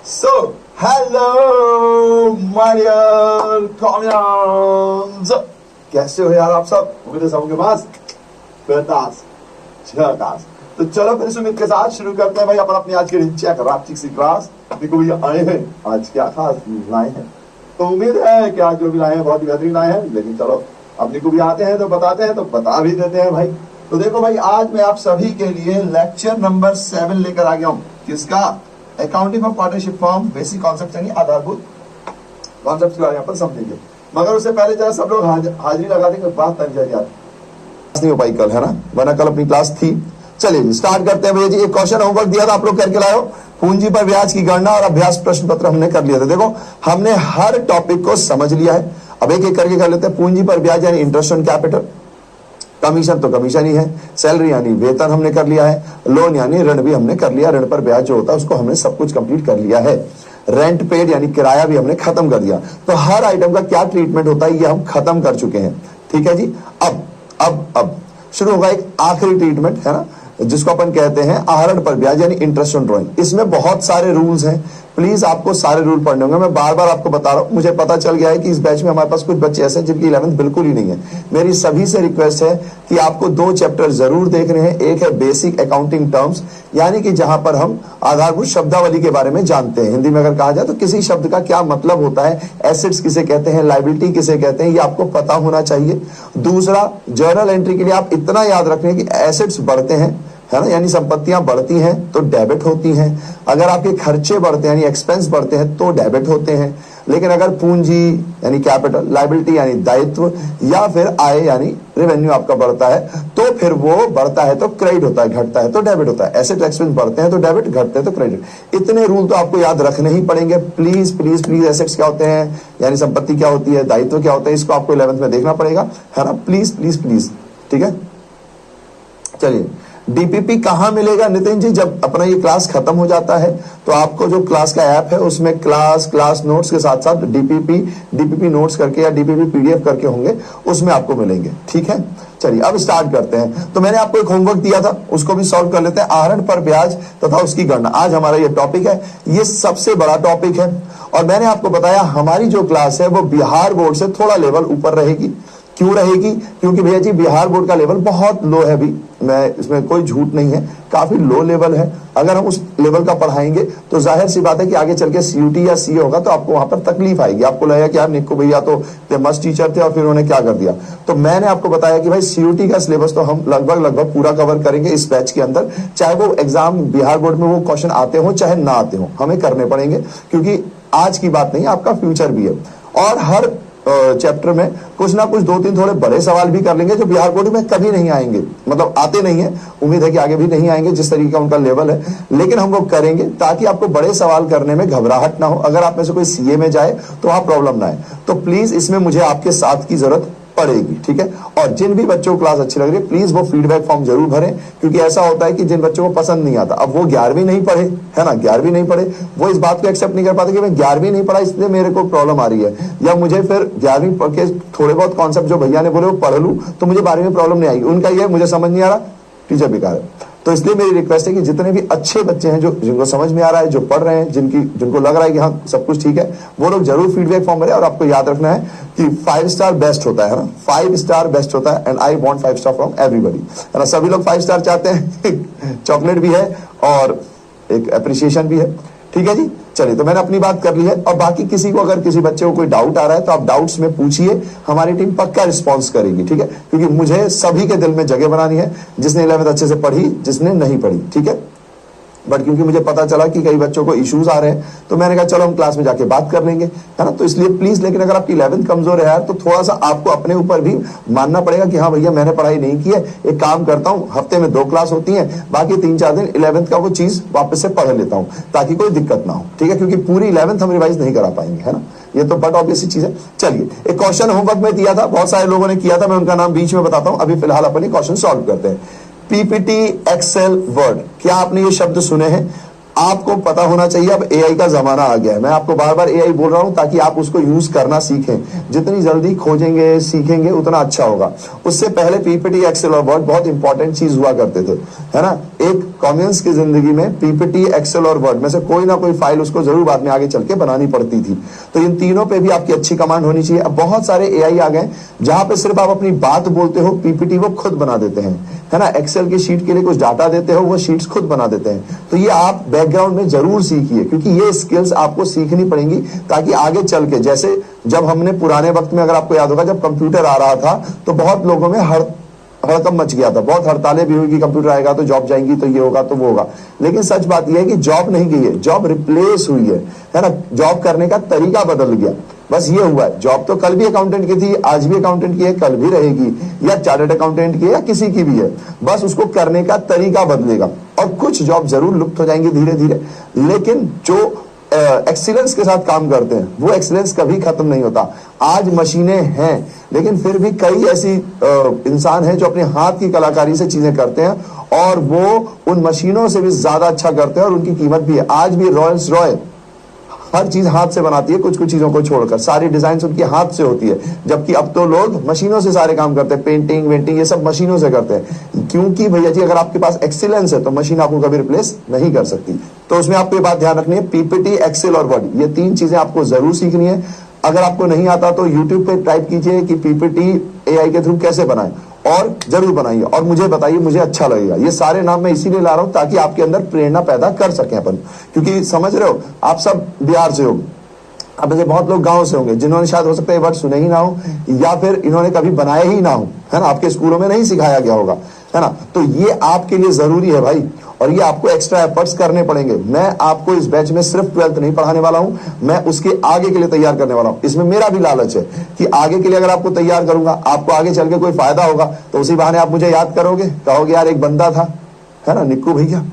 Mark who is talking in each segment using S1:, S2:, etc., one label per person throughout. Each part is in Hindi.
S1: So, hello my dear comedians. कैसे हो यार आप सब? उम्मीद है सबके पास बेहतास झकास। तो चलो फिर सुमित के साथ शुरू करते हैं भाई अपन अपनी आज की चेक रात्रिक सी क्लास। देखो भैया आए हैं आज क्या खास लाए हैं, तो उम्मीद है कि आज जो भी लाए हैं बहुत ही बेहतरीन लाए हैं। लेकिन चलो अपने को भी आते हैं तो बताते हैं, तो बता भी देते हैं भाई। तो देखो भाई आज मैं आप सभी के लिए लेक्चर नंबर 7 लेकर आ गया हूँ। किसका? Accounting of partnership form, basic concept यानी आधारभूत कॉन्सेप्ट के बारे में अपन समझेंगे। मगर उससे पहले जरा सब लोग हाजिरी लगा देंगे, बात तक जाए यार नहीं हो पाई कल, है ना, वरना कल अपनी क्लास थी। चलिए स्टार्ट करते हैं भैया जी। एक क्वेश्चन होमवर्क दिया था, आप लोग करके लाए हो। पूंजी पर ब्याज की गणना और अभ्यास प्रश्न पत्र हमने कर लिया था। देखो हमने हर टॉपिक को समझ लिया है। अब एक एक करके कर लेते हैं। पूंजी पर ब्याज यानी इंटरेस्ट ऑन कैपिटल, कमीशन तो कमीशन ही है, सैलरी यानी वेतन हमने कर लिया है, लोन यानी ऋण भी हमने कर लिया, ऋण पर ब्याज जो होता है उसको हमने सब कुछ कंप्लीट कर लिया है। रेंट पेड यानी किराया भी हमने खत्म कर दिया। तो हर आइटम का क्या ट्रीटमेंट होता है ये हम खत्म कर चुके हैं। ठीक है जी। अब शुरू होगा एक आखिरी ट्रीटमेंट, है ना, जिसको अपन कहते हैं आहरण पर ब्याज यानी इंटरेस्ट ऑन ड्रॉइंग। इसमें बहुत सारे रूल्स हैं, प्लीज आपको सारे रूल पढ़ने होंगे। मैं बार बार आपको बता रहा हूं, मुझे पता चल गया है कि इस बैच में हमारे पास कुछ बच्चे ऐसे हैं जिनकी 11th बिल्कुल ही नहीं है। मेरी सभी से रिक्वेस्ट है कि आपको 2 चैप्टर जरूर देखने हैं। एक है बेसिक अकाउंटिंग टर्म्स, यानी कि जहां पर हम आधारभूत शब्दावली के बारे में जानते हैं। हिंदी में अगर कहा जाए तो किसी शब्द का क्या मतलब होता है, एसेट्स किसे कहते हैं, लायबिलिटी किसे कहते हैं, ये आपको पता होना चाहिए। दूसरा, जर्नल एंट्री के लिए आप इतना याद रखें कि एसेट्स बढ़ते हैं, है ना, यानी संपत्तियां बढ़ती हैं तो डेबिट होती हैं। अगर आपके खर्चे बढ़ते हैं यानी एक्सपेंस बढ़ते हैं तो डेबिट होते हैं। लेकिन अगर पूंजी यानी कैपिटल, लायबिलिटी यानी दायित्व, या फिर आय यानी रेवेन्यू आपका बढ़ता है तो फिर वो बढ़ता है तो क्रेडिट होता है, घटता है तो डेबिट होता है। एसेट एक्सपेंस बढ़ते हैं तो डेबिट, घटते हैं तो क्रेडिट। इतने रूल तो आपको याद रखने ही पड़ेंगे। प्लीज प्लीज प्लीज, एसेट्स क्या होते हैं यानी संपत्ति क्या होती है, दायित्व क्या होता है, इसको आपको 11th में देखना पड़ेगा, है ना। प्लीज प्लीज प्लीज, ठीक है। चलिए डीपीपी कहां मिलेगा नितिन जी? जब अपना ये क्लास खत्म हो जाता है तो आपको जो क्लास का ऐप है उसमें क्लास नोट्स के साथ साथ डीपीपी नोट्स करके या डीपीपी पीडीएफ करके होंगे, उसमें आपको मिलेंगे। ठीक है, चलिए अब स्टार्ट करते हैं। तो मैंने आपको एक होमवर्क दिया था, उसको भी सॉल्व कर लेते हैं। आहरण पर ब्याज तथा उसकी गणना आज हमारा ये टॉपिक है। ये सबसे बड़ा टॉपिक है और मैंने आपको बताया हमारी जो क्लास है वो बिहार बोर्ड से थोड़ा लेवल ऊपर रहेगी। क्यों रहेगी? क्योंकि भैया जी बिहार बोर्ड का लेवल बहुत लो है। अभी मैं इसमें कोई झूठ नहीं है, काफी लो लेवल है। अगर हम उस लेवल का पढ़ाएंगे तो जाहिर सी बात है कि आगे चल के सीयूटी या सीए होगा तो आपको वहां पर तकलीफ आएगी। आपको लगेगा कि यार निक्कू भैया तो मस्त टीचर थे और फिर उन्होंने क्या कर दिया। तो मैंने आपको बताया कि भाई सीयूटी का सिलेबस तो हम लगभग पूरा कवर करेंगे इस बैच के अंदर। चाहे वो एग्जाम बिहार बोर्ड में वो क्वेश्चन आते हो चाहे ना आते हो, हमें करने पड़ेंगे, क्योंकि आज की बात नहीं, आपका फ्यूचर भी है। और हर चैप्टर में कुछ ना कुछ 2-3 थोड़े बड़े सवाल भी कर लेंगे जो बिहार बोर्ड में कभी नहीं आएंगे, मतलब आते नहीं है, उम्मीद है कि आगे भी नहीं आएंगे जिस तरीके का उनका लेवल है। लेकिन हम वो करेंगे ताकि आपको बड़े सवाल करने में घबराहट ना हो। अगर आप में से कोई सीए में जाए तो वहां प्रॉब्लम ना आए। तो प्लीज इसमें मुझे आपके साथ की जरूरत पड़ेगी, ठीक है। और जिन भी बच्चों को क्लास अच्छी लग रही है प्लीज वो फीडबैक फॉर्म जरूर भरें, क्योंकि ऐसा होता है कि जिन बच्चों को पसंद नहीं आता, अब वो 11वीं नहीं पढ़े, है ना, 11वीं नहीं पढ़े, वो इस बात को एक्सेप्ट नहीं कर पाते कि मैं 11वीं नहीं पढ़ा इसलिए मेरे को प्रॉब्लम आ रही है, या मुझे फिर 11वीं पढ़ के थोड़े बहुत कॉन्सेप्ट जो भैया ने बोले वो पढ़ लूं तो मुझे 12वीं में प्रॉब्लम नहीं आएगी। उनका ये मुझे समझ नहीं आ रहा, टीचर बेकार है। तो इसलिए मेरी रिक्वेस्ट है कि जितने भी अच्छे बच्चे हैं, जो जिनको समझ में आ रहा है, जो पढ़ रहे हैं, जिनको लग रहा है कि हाँ सब कुछ ठीक है, वो लोग जरूर फीडबैक फॉर्म भरें। और आपको याद रखना है कि 5 स्टार बेस्ट होता है ना, 5 स्टार बेस्ट होता है। And I want 5 star from everybody, है ना। सभी लोग 5 स्टार चाहते हैं चॉकलेट भी है और एक अप्रिसिएशन भी है, ठीक है जी। चलिए तो मैंने अपनी बात कर ली है। और बाकी किसी को, अगर किसी बच्चे को कोई डाउट आ रहा है तो आप डाउट्स में पूछिए, हमारी टीम पक्का रिस्पॉन्स करेगी, ठीक है। क्योंकि मुझे सभी के दिल में जगह बनानी है, जिसने 11th अच्छे से पढ़ी, जिसने नहीं पढ़ी, ठीक है। बट क्योंकि मुझे पता चला कि कई बच्चों को इश्यूज आ रहे हैं तो मैंने कहा चलो हम क्लास में जाके बात कर लेंगे, है ना। तो इसलिए प्लीज, लेकिन अगर आपकी 11th कमजोर है यार तो थोड़ा सा आपको अपने ऊपर भी मानना पड़ेगा कि हाँ भैया मैंने पढ़ाई नहीं की है। एक काम करता हूँ, हफ्ते में 2 क्लास होती है, बाकी 3-4 दिन 11th का वो चीज वापस से पढ़ लेता हूँ ताकि कोई दिक्कत ना हो, ठीक है। क्योंकि पूरी 11th हम रिवाइज नहीं करा पाएंगे, है ना। ये तो बट ऑब्वियस चीज है। चलिए एक क्वेश्चन होमवर्क में दिया था, बहुत सारे लोगों ने किया था, मैं उनका नाम बीच में बताता हूँ। अभी फिलहाल अपन क्वेश्चन सॉल्व करते हैं। पीपीटी, एक्सेल, वर्ड, क्या आपने ये शब्द सुने हैं? आपको पता होना चाहिए अब एआई का जमाना आ गया है। मैं आपको बार बार एआई बोल रहा हूं ताकि आप उसको यूज करना सीखें। जितनी जल्दी खोजेंगे सीखेंगे उतना अच्छा होगा। उससे पहले पीपीटी एक्सेल और वर्ड बहुत इंपॉर्टेंट चीज हुआ करते थे, है ना। एक कॉम्युनिस्ट की जिंदगी में पीपीटी एक्सेल और वर्ड में से कोई ना कोई फाइल उसको जरूर बाद में आगे चल के बनानी पड़ती थी। तो इन तीनों पे भी आपकी अच्छी कमांड होनी चाहिए। अब बहुत सारे एआई आ गए जहां पे सिर्फ आप अपनी बात बोलते हो, पीपीटी वो खुद बना देते हैं, है ना। एक्सेल की शीट के लिए कुछ डाटा देते हो, वो शीट्स खुद बना देते हैं। तो ये आप बैकग्राउंड में जरूर सीखिए, क्योंकि ये स्किल्स आपको सीखनी पड़ेंगी ताकि आगे चल के, जैसे जब हमने पुराने वक्त में, अगर आपको याद होगा, जब कंप्यूटर आ रहा था तो बहुत लोगों में हड़कंप मच गया था, बहुत हड़तालें भी हुई कि कंप्यूटर आएगा तो जॉब जाएंगी, तो ये होगा तो वो होगा। लेकिन सच बात यह है कि जॉब नहीं गई है, जॉब रिप्लेस हुई है ना। जॉब करने का तरीका बदल गया, बस ये हुआ है। जॉब तो कल भी अकाउंटेंट की थी, आज भी अकाउंटेंट की है, कल भी रहेगी, या चार्टर्ड अकाउंटेंट की है, या किसी की भी है, बस उसको करने का तरीका बदलेगा। और कुछ जॉब जरूर लुप्त हो जाएंगी धीरे धीरे, लेकिन जो एक्सीलेंस के साथ काम करते हैं वो एक्सीलेंस कभी खत्म नहीं होता। आज मशीनें हैं, लेकिन फिर भी कई ऐसी इंसान हैं जो अपने हाथ की कलाकारी से चीजें करते हैं और वो उन मशीनों से भी ज्यादा अच्छा करते हैं और उनकी कीमत भी है। आज भी रॉयल्स रॉय हर चीज हाथ से बनाती है, कुछ कुछ चीजों को छोड़कर सारी डिजाइन उनकी हाथ से होती है, जबकि अब तो लोग मशीनों से सारे काम करते हैं। पेंटिंग वेंटिंग ये सब मशीनों से करते हैं, क्योंकि भैया जी अगर आपके पास एक्सीलेंस है तो मशीन आपको कभी रिप्लेस नहीं कर सकती। तो उसमें आपको ये बात ध्यान रखनी है, पीपीटी एक्सेल और वर्ड, ये तीन चीजें आपको जरूर सीखनी है। अगर आपको नहीं आता तो यूट्यूब पे टाइप कीजिए कि पीपीटी एआई के थ्रू कैसे बनाएं, और जरूर बनाइए और मुझे बताइए, मुझे अच्छा लगेगा। ये सारे नाम मैं इसीलिए ला रहा हूं ताकि आपके अंदर प्रेरणा पैदा कर सकें अपन, क्योंकि समझ रहे हो आप सब बिहार से हो, अब जैसे बहुत लोग गांव से होंगे जिन्होंने शायद हो सकता है ये वर्ड सुने ही ना हो, या फिर इन्होंने कभी बनाया ही ना हो, है ना, आपके स्कूलों में नहीं सिखाया गया होगा, है ना। तो ये आपके लिए जरूरी है भाई, और ये आपको एक्स्ट्रा एफर्ट्स करने पड़ेंगे। मैं आपको इस बैच में सिर्फ 12th नहीं पढ़ाने वाला हूं, मैं उसके आगे के लिए तैयार करने वाला हूं। इसमें मेरा भी लालच है कि आगे के लिए अगर आपको तैयार करूंगा, आपको आगे चल के कोई फायदा होगा, तो उसी बहाने आप मुझे याद करोगे, कहोगे यार एक बंदा था, है ना, निक्कू भैया,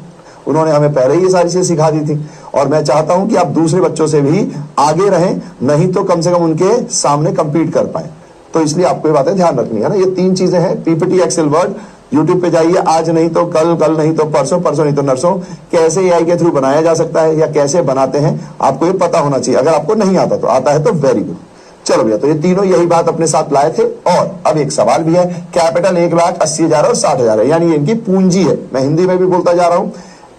S1: उन्होंने हमें पहले ही ये सारी चीजें सिखा दी थी। और मैं चाहता हूं कि आप दूसरे बच्चों से भी आगे रहें, नहीं तो कम से कम उनके सामने कंपीट कर पाए। तो इसलिए आपको ये बातें ध्यान रखनी है ना। ये तीन चीजें हैं, पीपीटी एक्सेल वर्ड। यूट्यूब पे जाइए, आज नहीं तो कल, कल नहीं तो परसों, परसों नहीं तो नरसों, कैसे एआई के थ्रू बनाया जा सकता है या कैसे बनाते हैं आपको ये पता होना चाहिए। अगर आपको नहीं आता तो आता है तो वेरी गुड। चलो भैया, तो ये तीनों यही बात अपने साथ लाए थे। और अब एक सवाल भी है, कैपिटल 1,80,000 और 60,000 है, यानी इनकी पूंजी है। मैं हिंदी में भी बोलता जा रहा हूं।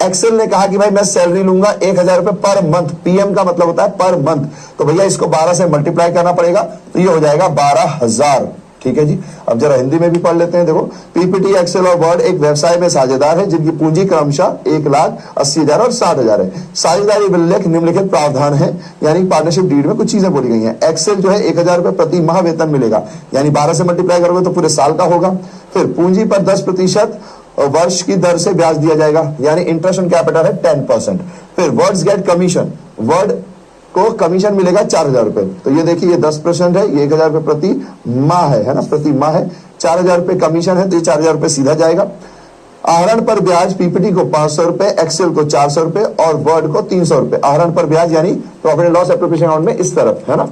S1: एक्सेल ने कहा कि भाई मैं सैलरी लूंगा 1,000 रुपए पर मंथ, पीएम का मतलब होता है पर मंथ, तो भैया इसको 12 से मल्टीप्लाई करना पड़ेगा, तो ये हो जाएगा 12,000। ठीक है जी। अब जरा हिंदी में भी पढ़ लेते हैं। देखो, पीपीटी एक्सेल और वर्ड एक व्यवसाय में साझेदार है जिनकी पूंजी क्रमशः 1,80,000 और 60,000 है। साझेदारी विलेख निम्नलिखित प्रावधान है, यानी पार्टनरशिप डीड में कुछ चीजें बोली गई हैं। एक्सेल जो है 1,000 रुपए प्रति माह वेतन मिलेगा, यानी 12 से मल्टीप्लाई करोगे तो पूरे साल का होगा। फिर पूंजी पर 10% वर्ष की दर से ब्याज दिया जाएगा, यानी इंटरेस्ट ऑन कैपिटल है 10%। फिर वर्ड्स गेट कमीशन, वर्ड को कमीशन मिलेगा 4,000 रुपए। तो ये देखिए, ये 10% है, ये 1,000 रुपए प्रति माह है ना, प्रति माह है। 4,000 रुपए कमीशन है, तो ये 4,000 रुपए सीधा जाएगा। आहरण पर ब्याज पीपीटी को 500 रुपए, एक्सेल को 400 रुपए और वर्ड को 300 रुपए। आहरण पर ब्याज यानी profit and loss appropriation account में इस तरफ, है ना।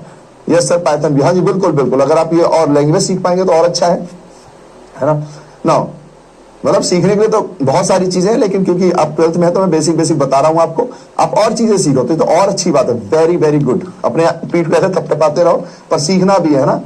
S1: यस सर, पाइथन भी, हाँ जी बिल्कुल बिल्कुल। अगर आप ये और लैंग्वेज सीख पाएंगे तो और अच्छा है ना। नाउ मतलब सीखने के लिए तो बहुत सारी चीजें हैं, लेकिन क्योंकि आप 12th में है तो मैं बेसिक बेसिक बता रहा हूं आपको। आप और चीजें सीखो तो और अच्छी बात है, वेरी वेरी गुड। अपने पीठ पे ऐसे थपथपाते रहो, पर सीखना भी है ना,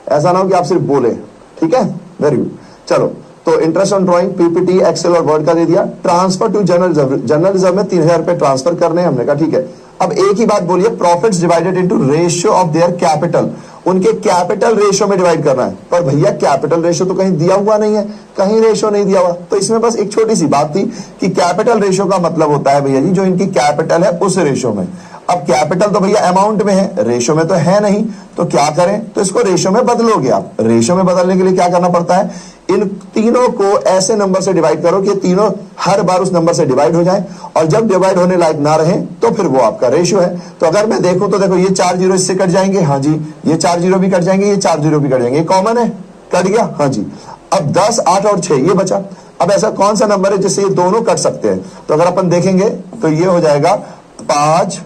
S1: ऐसा ना हो कि आप सिर्फ बोले। ठीक है, वेरी गुड। चलो, तो interest on drawing PPT Excel और वर्ड का दे दिया। Transfer to general reserve, general reserve में 3,000 रुपए ट्रांसफर करने हैं, हमने कहा ठीक है। अब एक ही बात बोलिए, profits divided into ratio of their capital, उनके कैपिटल रेशियो में डिवाइड करना है। पर भैया कैपिटल रेशियो तो कहीं दिया हुआ नहीं है, कहीं रेशियो नहीं दिया हुआ। तो इसमें बस एक छोटी सी बात थी कि कैपिटल रेशियो का मतलब होता है भैया जी जो इनकी कैपिटल है उस रेशियो में। अब कैपिटल तो भैया अमाउंट में है, रेशियो में तो है नहीं, तो क्या करें, तो इसको रेशियो में बदलोगे आप। रेशियो में बदलने के लिए क्या करना पड़ता है, इन तीनों को ऐसे नंबर से डिवाइड करो कि तीनों हर बार उस नंबर से डिवाइड हो जाए, और जब डिवाइड होने लायक ना रहे तो फिर वो आपका रेशियो है। तो अगर मैं देखूं तो देखो, ये 4 जीरो इससे कट जाएंगे, हाँ जी, ये 4 जीरो भी कट जाएंगे, ये 4 जीरो भी कट जाएंगे, कॉमन है, कट गया, हाँ जी। अब 10, 8 और 6 ये बचा। अब ऐसा कौन सा नंबर है जिससे ये दोनों कट सकते हैं, तो अगर अपन देखेंगे तो ये हो जाएगा 5,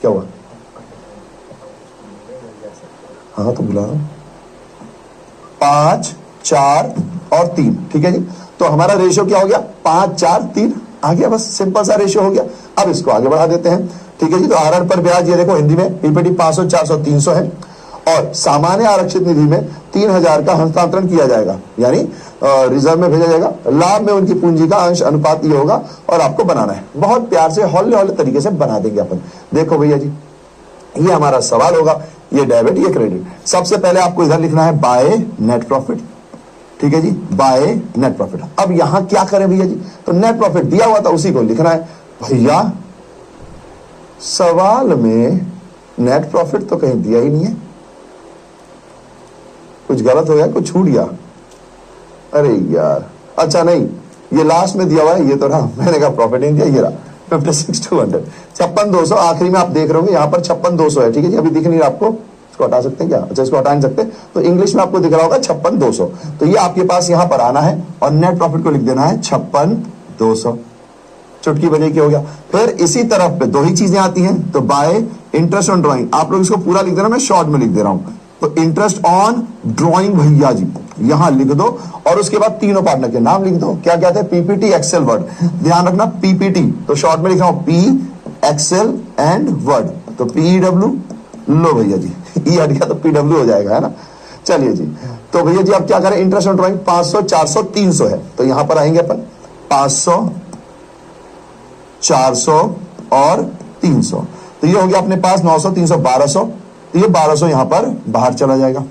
S1: क्या हुआ, हाँ तो बुला रहा हूं, 5, 4 और 3। ठीक है जी। तो हमारा रेशियो क्या हो गया, 5, 4, 3, आ गया, बस सिंपल सा रेशियो हो गया। अब इसको आगे बढ़ा देते हैं, ठीक है जी। तो आहरण पर ब्याज ये देखो हिंदी में पीपीटी 500, 400, 300 है और सामान्य आरक्षित निधि में 3000 का हस्तांतरण किया जाएगा, यानी रिजर्व में भेजा जाएगा। लाभ में उनकी पूंजी का अंश अनुपात ये होगा और आपको बनाना है। बहुत प्यार से हौले हौले तरीके से बना देंगे अपन। देखो भैया जी, ये हमारा सवाल होगा, ये डेबिट ये क्रेडिट। सबसे पहले आपको इधर लिखना है बाय नेट प्रॉफिट, ठीक है जी, बाय नेट प्रॉफिट। अब यहां क्या करें भैया जी, तो नेट प्रॉफिट दिया हुआ था उसी को लिखना है। भैया सवाल में नेट प्रॉफिट तो कहीं दिया ही नहीं है, कुछ गलत हो गया, कुछ छूट गया। अरे यार, अच्छा नहीं, ये लास्ट में दिया हुआ है, ये तो रहा, मैंने कहा प्रॉफिट नहीं दिया, ये रहा 56,200, 56,200 आखिरी में आप देख रहे होंगे यहाँ पर 56,200 है, ठीक है जी। अभी दिख नहीं रहा आपको, इसको हटा सकते हैं क्या? अच्छा, इसको हटा नहीं सकते, तो इंग्लिश में आपको दिख रहा होगा 56,200। तो ये आपके पास यहाँ पर आना है और नेट प्रॉफिट को लिख देना है 56,200। चुटकी बजे की हो गया। फिर इसी तरफ पे दो ही चीजें आती हैं, तो बाय इंटरेस्ट ऑन ड्रॉइंग, आप लोग इसको पूरा लिख देना, मैं शॉर्ट में लिख दे रहा हूं। तो इंटरेस्ट ऑन ड्रॉइंग भैया जी यहां लिख दो और उसके बाद तीनों पार्टनर के नाम लिख दो। क्या कहते हैं? PPT, Excel, Word. ध्यान रखना पीपीटी, तो शॉर्ट में लिख रहा हूं पी, एक्सेल एंड वर्ड। तो पीडब्ल्यू, लो भैया जी, ई हट गया तो पीडब्ल्यू हो जाएगा, है ना। चलिए जी, तो भैया जी अब क्या करें, इंटरेस्ट ऑन ड्रॉइंग 500, 400, 300 है, तो यहां पर आएंगे अपन 500, 400 और 300। तो ये हो गया अपने पास 900, 300, 1200। तो ये 1200 यहां पर बाहर चला जाएगा।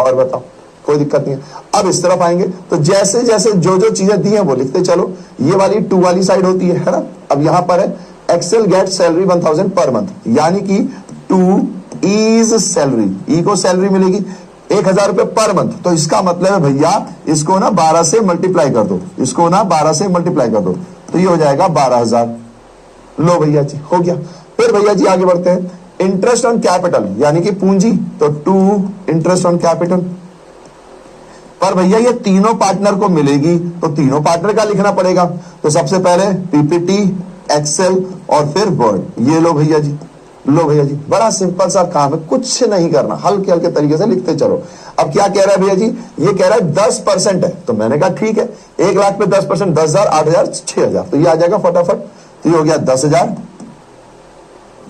S1: और बताओ, कोई दिक्कत नहीं है। अब इस तरफ आएंगे तो जैसे जैसे जो जो चीजें दी हैं वो लिखते चलो। ये वाली 2 वाली साइड होती है ना। अब यहां पर है Excel get salary 1000 per month, यानी कि 2 इज सैलरी, ई को सैलरी मिलेगी 1000 रुपए पर मंथ। तो इसका मतलब है भैया इसको ना 12 से मल्टीप्लाई कर दो, इसको ना 12 से मल्टीप्लाई कर दो, तो ये हो जाएगा 12,000। लो भैया जी, हो गया। फिर भैया जी आगे बढ़ते हैं, इंटरेस्ट ऑन कैपिटल यानी कि पूंजी, तो 2 इंटरेस्ट ऑन कैपिटल। पर भैया ये तीनों पार्टनर को मिलेगी, तो तीनों पार्टनर का लिखना पड़ेगा। तो सबसे पहले पीपीटी, एक्सेल और फिर वर्ड। ये लो भैया जी, लो भैया जी, बड़ा सिंपल सा काम है, कुछ नहीं करना, हल्के हल्के तरीके से लिखते चलो। अब क्या कह रहा है भैया जी, ये कह रहा है 10% है, तो मैंने कहा ठीक है, 1 लाख पे 10%, 10,000, 8,000, 6,000, तो ये आ जाएगा फटाफट। तो ये हो गया 10,000,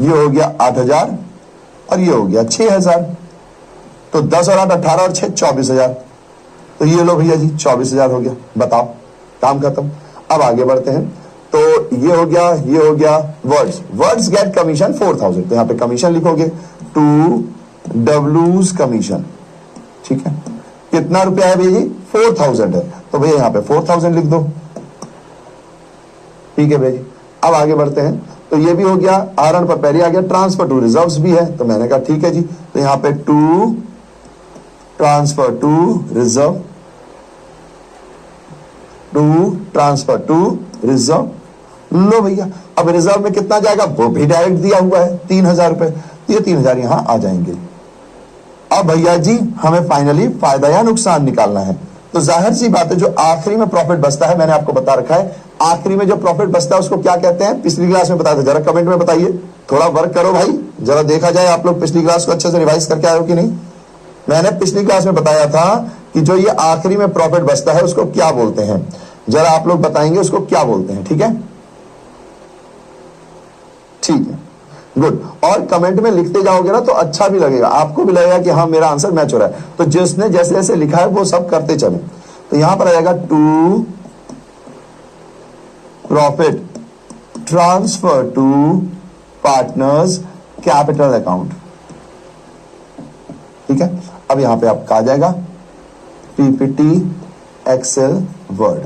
S1: ये हो गया 8,000 और ये हो गया 6,000। तो 10 और 8 18 और 6 24,000। तो ये लो भैया जी 24,000 हो गया। बताओ, काम खत्म। अब आगे बढ़ते हैं, तो ये हो गया, ये हो गया वर्ड्स। वर्ड्स गेट कमीशन 4,000, तो यहां पे कमीशन लिखोगे 2 डब्ल्यूज कमीशन, ठीक है। कितना रुपया है भैया जी? 4,000 है, तो भैया यहां पे 4,000 लिख दो, ठीक है भैया जी। अब आगे बढ़ते हैं, तो ये भी हो गया, आहरण पर पहले आ गया, ट्रांसफर टू रिजर्व्स भी है, तो मैंने कहा ठीक है जी। तो यहां पे 2 transfer to reserve, 2 transfer to reserve. लो भैया, अब रिजर्व में कितना जाएगा वो भी डायरेक्ट दिया हुआ है 3,000 रुपए, ये 3,000 यहां आ जाएंगे। अब भैया जी हमें फाइनली फायदा या नुकसान निकालना है, तो जाहिर सी बात है जो आखिरी में प्रॉफिट बचता है, मैंने आपको बता रखा है, आखिरी में जो प्रॉफिट बचता है उसको क्या कहते हैं, पिछली क्लास में बताया था, जरा कमेंट में बताइए। थोड़ा वर्क करो भाई, जरा देखा जाए आप लोग पिछली क्लास को अच्छे से रिवाइज करके आए हो कि नहीं। मैंने पिछली क्लास में बताया था कि जो ये आखिरी में प्रॉफिट बचता है उसको क्या बोलते हैं, जरा आप लोग बताएंगे उसको क्या बोलते हैं, ठीक है? ठीक है, गुड। और कमेंट में लिखते जाओगे ना तो अच्छा भी लगेगा, आपको भी लगेगा कि हाँ मेरा आंसर मैच हो रहा है। तो जिसने जैसे जैसे लिखा है वो सब करते चले। तो यहां पर आ जाएगा 2 profit transfer to partners capital account, ठीक है। अब यहां पे आपका आ जाएगा पीपीटी, एक्सेल, वर्ड,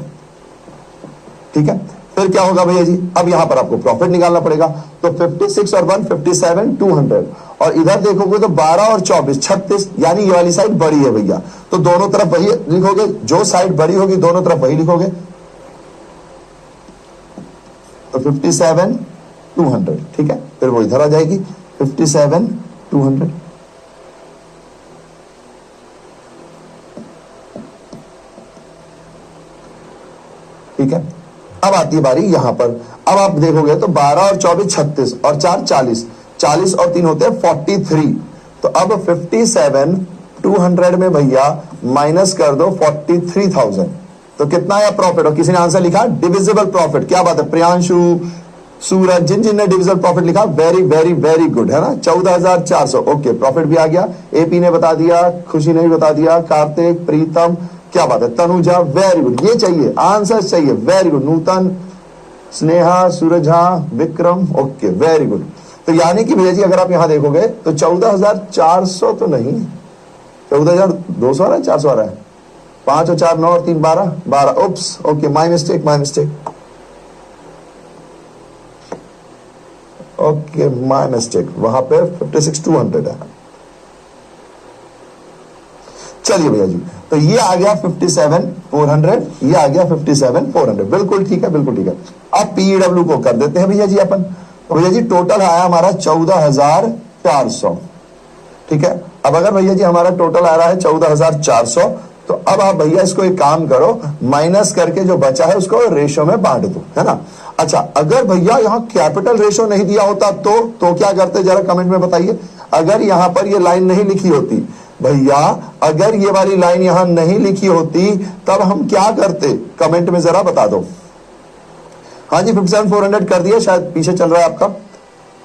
S1: ठीक है। फिर क्या होगा भैया जी, अब यहां पर आपको प्रॉफिट निकालना पड़ेगा, तो 56 और 1 57 200, और इधर देखोगे तो 12 और 24 36, यानी ये वाली साइड बड़ी है भैया, तो दोनों तरफ वही लिखोगे, जो साइड बड़ी होगी दोनों तरफ वही लिखोगे। तो 57 200, ठीक है। फिर वो इधर आ जाएगी 57 200, ठीक है। अब आती है बारी यहां पर, अब आप देखोगे तो 12 और 24 36 और 4 40, 40 और 3 होते हैं 43। तो अब 57 200 में भैया माइनस कर दो 43,000, तो कितना है प्रॉफिट, और किसी ने आंसर लिखा डिविजिबल प्रॉफिट, क्या बात है प्रियांशु, सूरज, जिन जिन ने डिविजिबल प्रॉफिट लिखा वेरी वेरी वेरी गुड, है ना, 14,400। ओके, प्रॉफिट भी आ गया। एपी ने बता दिया, खुशी ने भी बता दिया, कार्तिक, प्रीतम, क्या बात है, तनुजा, वेरी गुड, ये चाहिए आंसर चाहिए, very good, Nutan, Sneha, Suraja, Vikram, okay very good. तो यानी कि भैया जी अगर आप यहां देखोगे तो 14,400 तो नहीं, 14,200 आ रहा है, 400 आ रहा है, 5 और 4 9 और 3 12 12, oops, okay my mistake my mistake, okay my mistake, वहां पे 56,200 है। चलिए भैया जी, तो ये आ गया 57,400, ये आ गया 57,400, बिल्कुल ठीक है, बिल्कुल ठीक है। अब पीडब्ल्यू को कर देते हैं भैया जी अपन। तो भैया जी टोटल आया हमारा 14,400, ठीक है। अब अगर भैया जी हमारा टोटल आ रहा है 14,400, तो अब आप भैया इसको एक काम करो, माइनस करके जो बचा है उसको रेशो में बांट दो, है ना। अच्छा, अगर भैया यहाँ कैपिटल रेशो नहीं दिया होता तो क्या करते, जरा कमेंट में बताइए। अगर यहाँ पर ये लाइन नहीं लिखी होती भैया, अगर ये वाली लाइन यहां नहीं लिखी होती तब हम क्या करते, कमेंट में जरा बता दो। हाँ जी 57,400 कर दिया, शायद पीछे चल रहा है आपका,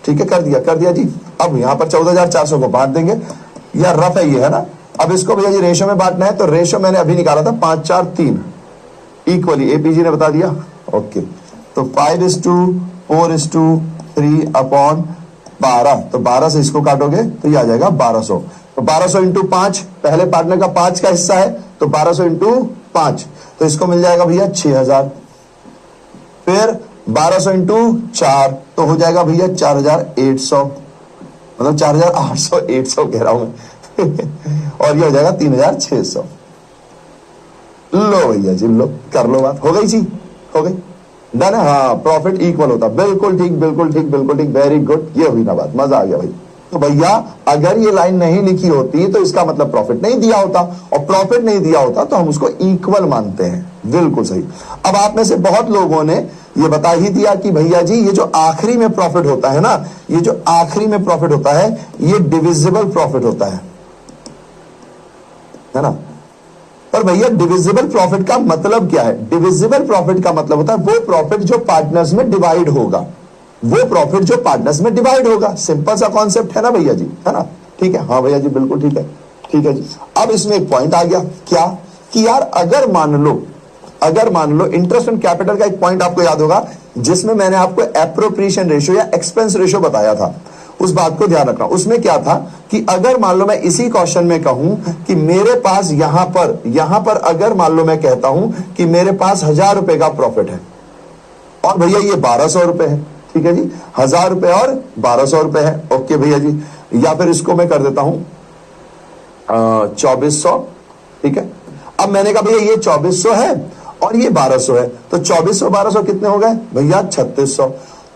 S1: ठीक है, कर दिया जी। अब यहां पर 14,400 को बांट देंगे, या रफ है ये, है ना। अब इसको भैया जी रेशो में बांटना है, तो रेशो मैंने अभी निकाला था 5 4 3 इक्वली, एपीजी ने बता दिया, ओके। तो 5:4:3/12, तो 12 से इसको काटोगे तो ये आ जाएगा 1200। तो 1200 इंटू 5, पहले पार्टनर का 5 का हिस्सा है, तो 1200 इंटू 5, तो इसको मिल जाएगा भैया 6,000। फिर 1200 इंटू 4, तो हो जाएगा भैया 4,800, मतलब 4,800, 800 कह रहा हूं मैं और ये हो जाएगा 3,600। लो भैया जी, लो कर लो बात, हो गई जी, हो गई, डन है। हाँ, प्रॉफिट इक्वल होता, बिल्कुल ठीक, बिल्कुल ठीक, बिल्कुल ठीक, वेरी गुड, ये हुई ना बात, मजा आ गया भाई। तो भैया अगर ये लाइन नहीं लिखी होती तो इसका मतलब प्रॉफिट नहीं दिया होता, और प्रॉफिट नहीं दिया होता तो हम उसको इक्वल मानते हैं, बिल्कुल सही। अब आप में से बहुत लोगों ने ये बता ही दिया कि भैया जी ये जो आखिरी में प्रॉफिट होता है ना, ये जो आखिरी में प्रॉफिट होता है ये डिविजिबल प्रॉफिट होता है ना। पर भैया डिविजिबल प्रॉफिट का मतलब क्या है, डिविजिबल प्रॉफिट का मतलब होता है वो प्रॉफिट जो पार्टनर्स में डिवाइड होगा, वो प्रॉफिट जो पार्टनर्स में डिवाइड होगा, सिंपल सा कॉन्सेप्ट है ना भैया जी, है ना, ठीक है। हाँ भैया जी बिल्कुल ठीक है, ठीक है जी। अब इसमें एक पॉइंट आ गया, क्या कि यार अगर मान लो इंटरेस्ट ऑन कैपिटल का एक पॉइंट आपको याद होगा जिसमें मैंने आपको एप्रोप्रिएशन रेशियो या एक्सपेंस रेशियो बताया था, उस बात को ध्यान रखना। उसमें क्या था कि अगर मान लो मैं इसी क्वेश्चन में कहूं कि मेरे पास यहां पर अगर मान लो मैं कहता हूं कि मेरे पास 1,000 रुपए का प्रॉफिट है और भैया ये 1,200 रुपए है, ठीक है जी, 1,000 रुपए और 1,200 रुपए है, ओके भैया जी। या फिर इसको मैं कर देता हूं 2,400, ठीक है। अब मैंने कहा भैया ये 2,400 है और ये 1,200 है, तो 2,400 1,200 कितने हो गए भैया 3,600।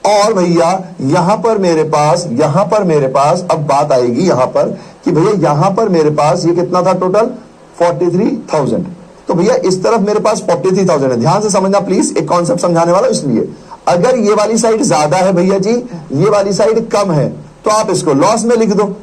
S1: और भैया यहां पर मेरे पास अब बात आएगी यहां पर कि भैया यहां पर मेरे पास ये कितना था टोटल 43,000, तो भैया इस तरफ मेरे पास 43,000 है। ध्यान से समझना प्लीज, एक कॉन्सेप्ट समझाने वाला, इसलिए अगर ये वाली साइड ज्यादा है भैया जी, ये वाली साइड कम है, तो आप इसको लॉस में लिख दो।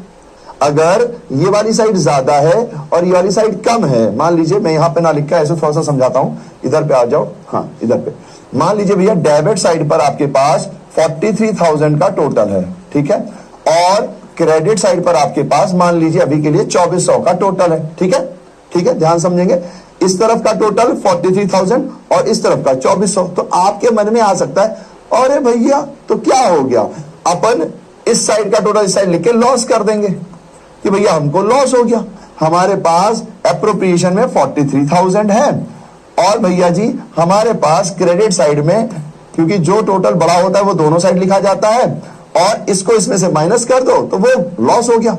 S1: अगर ये वाली साइड ज्यादा है और ये वाली साइड कम है, मान लीजिए मैं यहां पे ना लिखा, ऐसे थोड़ा सा समझाता हूं, इधर पे आ जाओ, हाँ इधर पे, मान लीजिए भैया डेबिट साइड पर आपके पास 43,000 का टोटल है, ठीक है, और क्रेडिट साइड पर आपके पास मान लीजिए अभी के लिए 2,400 का टोटल है, ठीक है, ठीक है, ध्यान समझेंगे। इस तरफ का टोटल 43,000 और इस तरफ का 2,400, तो आपके मन में आ सकता है अरे भैया तो क्या हो गया, अपन इस साइड का टोटल इस साइड लिख के लॉस कर देंगे कि भैया हमको लॉस हो गया, हमारे पास एप्रोप्रिएशन में 43,000 है और भैया जी हमारे पास क्रेडिट साइड में, क्योंकि जो टोटल बड़ा होता है वो दोनों साइड लिखा जाता है, और इसको इसमें से माइनस कर दो तो वो लॉस हो गया,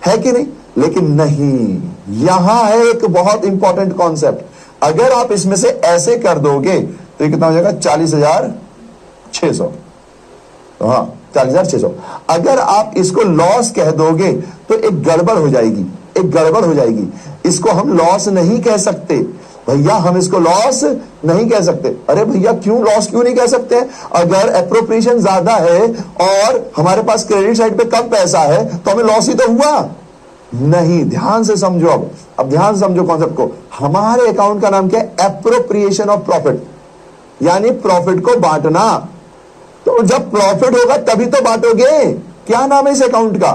S1: है कि नहीं। लेकिन नहीं, यहां है एक बहुत इंपॉर्टेंट कॉन्सेप्ट, अगर आप इसमें से ऐसे कर दोगे तो ये कितना हो जाएगा 40,600, तो हाँ 40,600। अगर आप इसको लॉस कह दोगे तो एक गड़बड़ हो जाएगी, इसको हम लॉस नहीं कह सकते भैया, हम इसको लॉस नहीं कह सकते। अरे भैया क्यों लॉस क्यों नहीं कह सकते, अगर एप्रोप्रिएशन ज्यादा है और हमारे पास क्रेडिट साइड पे कम पैसा है तो हमें लॉस ही तो हुआ, नहीं, ध्यान से समझो। अब ध्यान से समझो कॉन्सेप्ट को। हमारे अकाउंट का नाम क्या है? एप्रोप्रिएशन ऑफ प्रॉफिट, यानी प्रॉफिट को बांटना। तो जब प्रॉफिट होगा तभी तो बांटोगे। क्या नाम है इस अकाउंट का?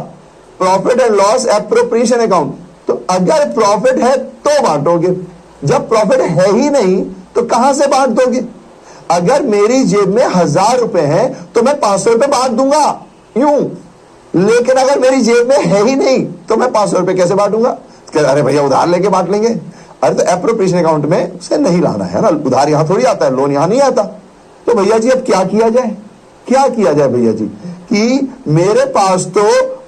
S1: Profit and loss appropriation account. तो अगर प्रॉफिट है तो बांटोगे, जब प्रॉफिट है ही नहीं तो कहां से बांट दोगे? अगर मेरी जेब में 1000 रुपए है तो मैं 500 रुपए बांट दूंगा यूं, लेकिन अगर मेरी जेब में है ही नहीं तो मैं 500 रुपए कैसे बांटूंगा? अरे भैया उधार लेके बांट लेंगे। अरे तो एप्रोप्रिएशन अकाउंट में उसे नहीं लाना है ना, उधार यहां थोड़ी आता है, लोन यहां नहीं आता। तो भैया जी अब क्या किया जाए? क्या किया जाए भैया जी कि मेरे पास तो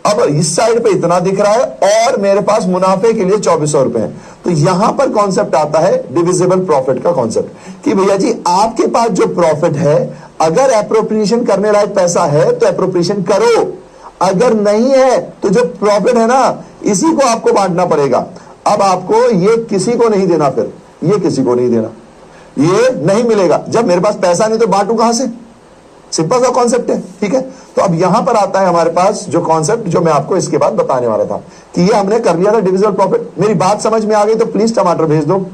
S1: अब इस साइड पे इतना दिख रहा है और मेरे पास मुनाफे के लिए 2400 रुपए है। तो यहां पर कॉन्सेप्ट आता है डिविजिबल प्रॉफिट का कॉन्सेप्ट कि भैया जी आपके पास जो प्रॉफिट है, अगर एप्रोप्रिएशन करने लायक पैसा है तो एप्रोप्रिएशन करो, अगर नहीं है तो जो प्रॉफिट है ना इसी को आपको बांटना पड़ेगा। अब आपको ये किसी को नहीं देना, फिर ये किसी को नहीं देना, ये नहीं मिलेगा। जब मेरे पास पैसा नहीं तो बांटू कहां से? सिंपल सा कॉन्सेप्ट है, ठीक है। तो अब यहां पर आता है हमारे पास जो कॉन्सेप्ट जो मैं आपको इसके बाद बताने वाला था कि ये हमने कर लिया था डिविजिबल प्रॉफिट। मेरी बात समझ में आ गई तो प्लीज टमाटर भेज दो।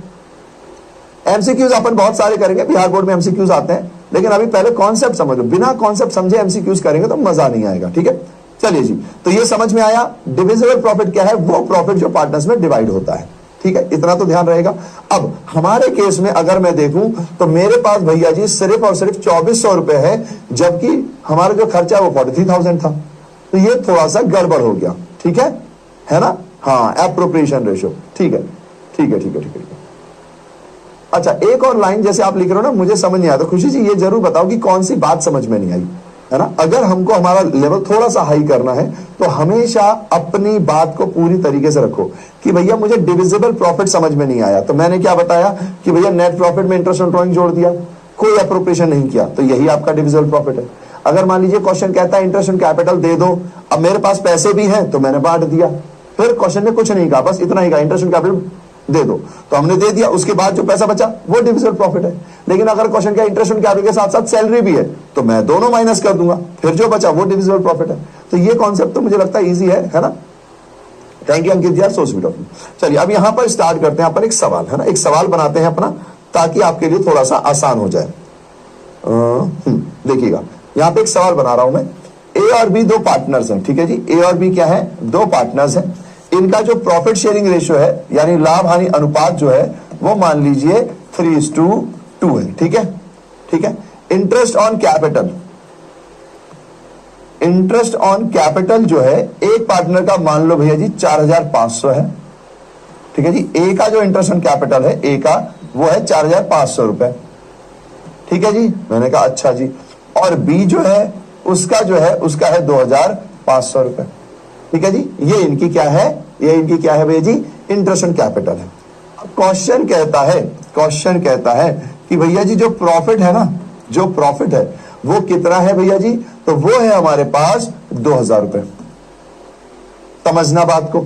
S1: एमसीक्यूज अपन बहुत सारे करेंगे, बिहार बोर्ड में एमसीक्यूज आते हैं, लेकिन अभी पहले कॉन्सेप्ट समझ लो। बिना कॉन्सेप्ट समझे एमसीक्यूज करेंगे तो मजा नहीं आएगा, ठीक है। चलिए जी, तो ये समझ में आया डिविजिबल प्रॉफिट क्या है? वो प्रॉफिट जो पार्टनर्स में डिवाइड होता है, ठीक है। इतना तो ध्यान रहेगा। अब हमारे केस में अगर मैं देखूं तो मेरे पास भैया जी सिर्फ और सिर्फ 2400 रुपए है, जबकि हमारा जो खर्चा है वो 43,000 था। तो ये थोड़ा सा गड़बड़ हो गया, ठीक है ना। हाँ, एप्रोप्रिएशन रेशो, ठीक है, ठीक है, ठीक है, ठीक है। अच्छा, एक और लाइन जैसे आप लिख रहे हो ना, मुझे समझ नहीं आया, तो खुशी जी ये जरूर बताओ कि कौन सी बात समझ में नहीं आई, है ना। अगर हमको हमारा लेवल थोड़ा सा हाई करना है तो हमेशा अपनी बात को पूरी तरीके से रखो कि भैया मुझे डिविजिबल प्रॉफिट समझ में नहीं आया, तो मैंने क्या बताया कि भैया नेट प्रॉफिट में इंटरेस्ट और ड्रॉइंग जोड़ दिया, कोई एप्रोप्रिएशन नहीं किया, तो यही आपका डिविजिबल प्रॉफिट है। अगर मान लीजिए क्वेश्चन कहता है इंटरेस्ट एंड कैपिटल दे दो, अब मेरे पास पैसे भी हैं तो मैंने बांट दिया, फिर क्वेश्चन ने कुछ नहीं कहा, बस इतना ही कहा इंटरेस्ट एंड कैपिटल दे दो, तो हमने दे दिया। उसके बाद जो पैसा बचा वो डिविजिबल प्रॉफिट है। लेकिन अगर क्वेश्चन का इंटरेस्ट एंड कैपिटल के साथ साथ सैलरी भी है तो मैं दोनों माइनस कर दूंगा, फिर जो बचा वो डिविजिबल प्रॉफिट है। तो ये कॉन्सेप्ट तो मुझे लगता है इजी है ना। थैंक यू अंकित यार, सो स्वीट ऑफ यू। चलिए अब यहां पर स्टार्ट करते हैं अपन एक सवाल, है ना। एक सवाल बनाते हैं अपना ताकि आपके लिए थोड़ा सा आसान हो जाए। देखिएगा यहां पे एक सवाल बना रहा हूं मैं। ए और बी दो पार्टनर्स हैं, ठीक है जी। ए और बी क्या है? दो पार्टनर्स हैं। इनका जो प्रॉफिट शेयरिंग रेशियो है यानी लाभ हानि अनुपात जो है वो मान लीजिए 3:2 है, ठीक है, ठीक है। Interest on capital, interest on capital जो है एक पार्टनर का मान लो भैया जी 4500 है, ठीक है जी। ए का जो इंटरेस्ट ऑन कैपिटल है ए का वो है 4500 रुपए, ठीक है जी। मैंने कहा अच्छा जी। और बी जो है उसका है 2500 रुपए, ठीक है जी। ये इनकी क्या है? ये इनकी क्या है भैया जी? इंटरेस्ट ऑन कैपिटल है। क्वेश्चन कहता है कि भैया जी जो प्रॉफिट है ना, जो प्रॉफिट है वो कितना है भैया जी? तो वो है हमारे पास 2000 रुपए। समझना बात को,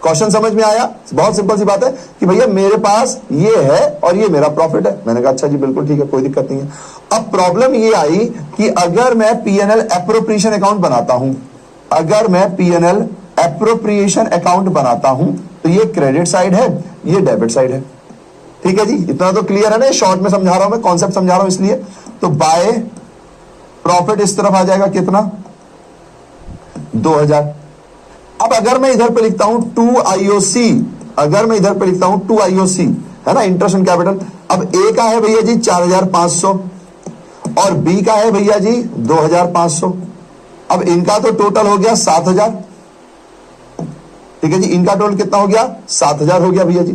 S1: क्वेश्चन समझ में आया? बहुत सिंपल सी बात है कि भैया मेरे पास ये है और ये मेरा प्रॉफिट है। मैंने कहा अच्छा जी बिल्कुल ठीक है, कोई दिक्कत नहीं है। अब प्रॉब्लम ये आई कि अगर मैं पीएनएल एप्रोप्रिएशन अकाउंट बनाता हूं, अगर मैं पीएनएल एप्रोप्रिएशन अकाउंट बनाता हूं तो ये क्रेडिट साइड है, ये डेबिट साइड है, ठीक है जी। इतना तो क्लियर है ना। शॉर्ट में समझा रहा हूं मैं, कॉन्सेप्ट समझा रहा हूं इसलिए। तो बाय प्रॉफिट इस तरफ आ जाएगा कितना? 2000। अब अगर मैं इधर पे लिखता हूं 2IOC, अगर मैं इधर पे लिखता हूं 2IOC, है ना, इंटरेस्ट ऑन कैपिटल। अब ए का है भैया जी 4500 और बी का है भैया जी 2500। अब इनका तो टोटल हो गया 7000, ठीक है जी। इनका टोटल कितना हो गया? 7000 हो गया भैया जी।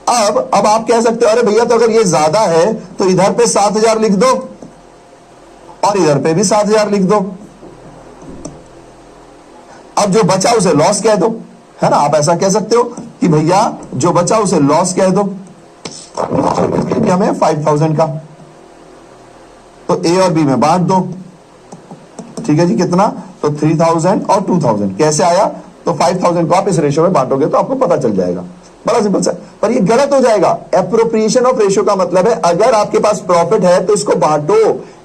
S1: अब आप कह सकते हो अरे भैया तो अगर ये ज्यादा है तो इधर पे 7000 लिख दो और इधर पे भी 7000 लिख दो। अब जो बचा उसे लॉस कह दो, है ना। आप ऐसा कह सकते हो कि भैया जो बचा उसे लॉस कह दो। हमें 5000 का, तो ए और बी में बांट दो, ठीक है जी। कितना? तो 3000 और 2000। कैसे आया? तो 5000 को आप इस रेशियो में बांटोगे तो आपको पता चल जाएगा, बड़ा सिंपल सा। पर ये गलत हो जाएगा। एप्रोप्रिएशन ऑफ रेशियो का मतलब है अगर आपके पास प्रॉफिट है तो इसको बांटो।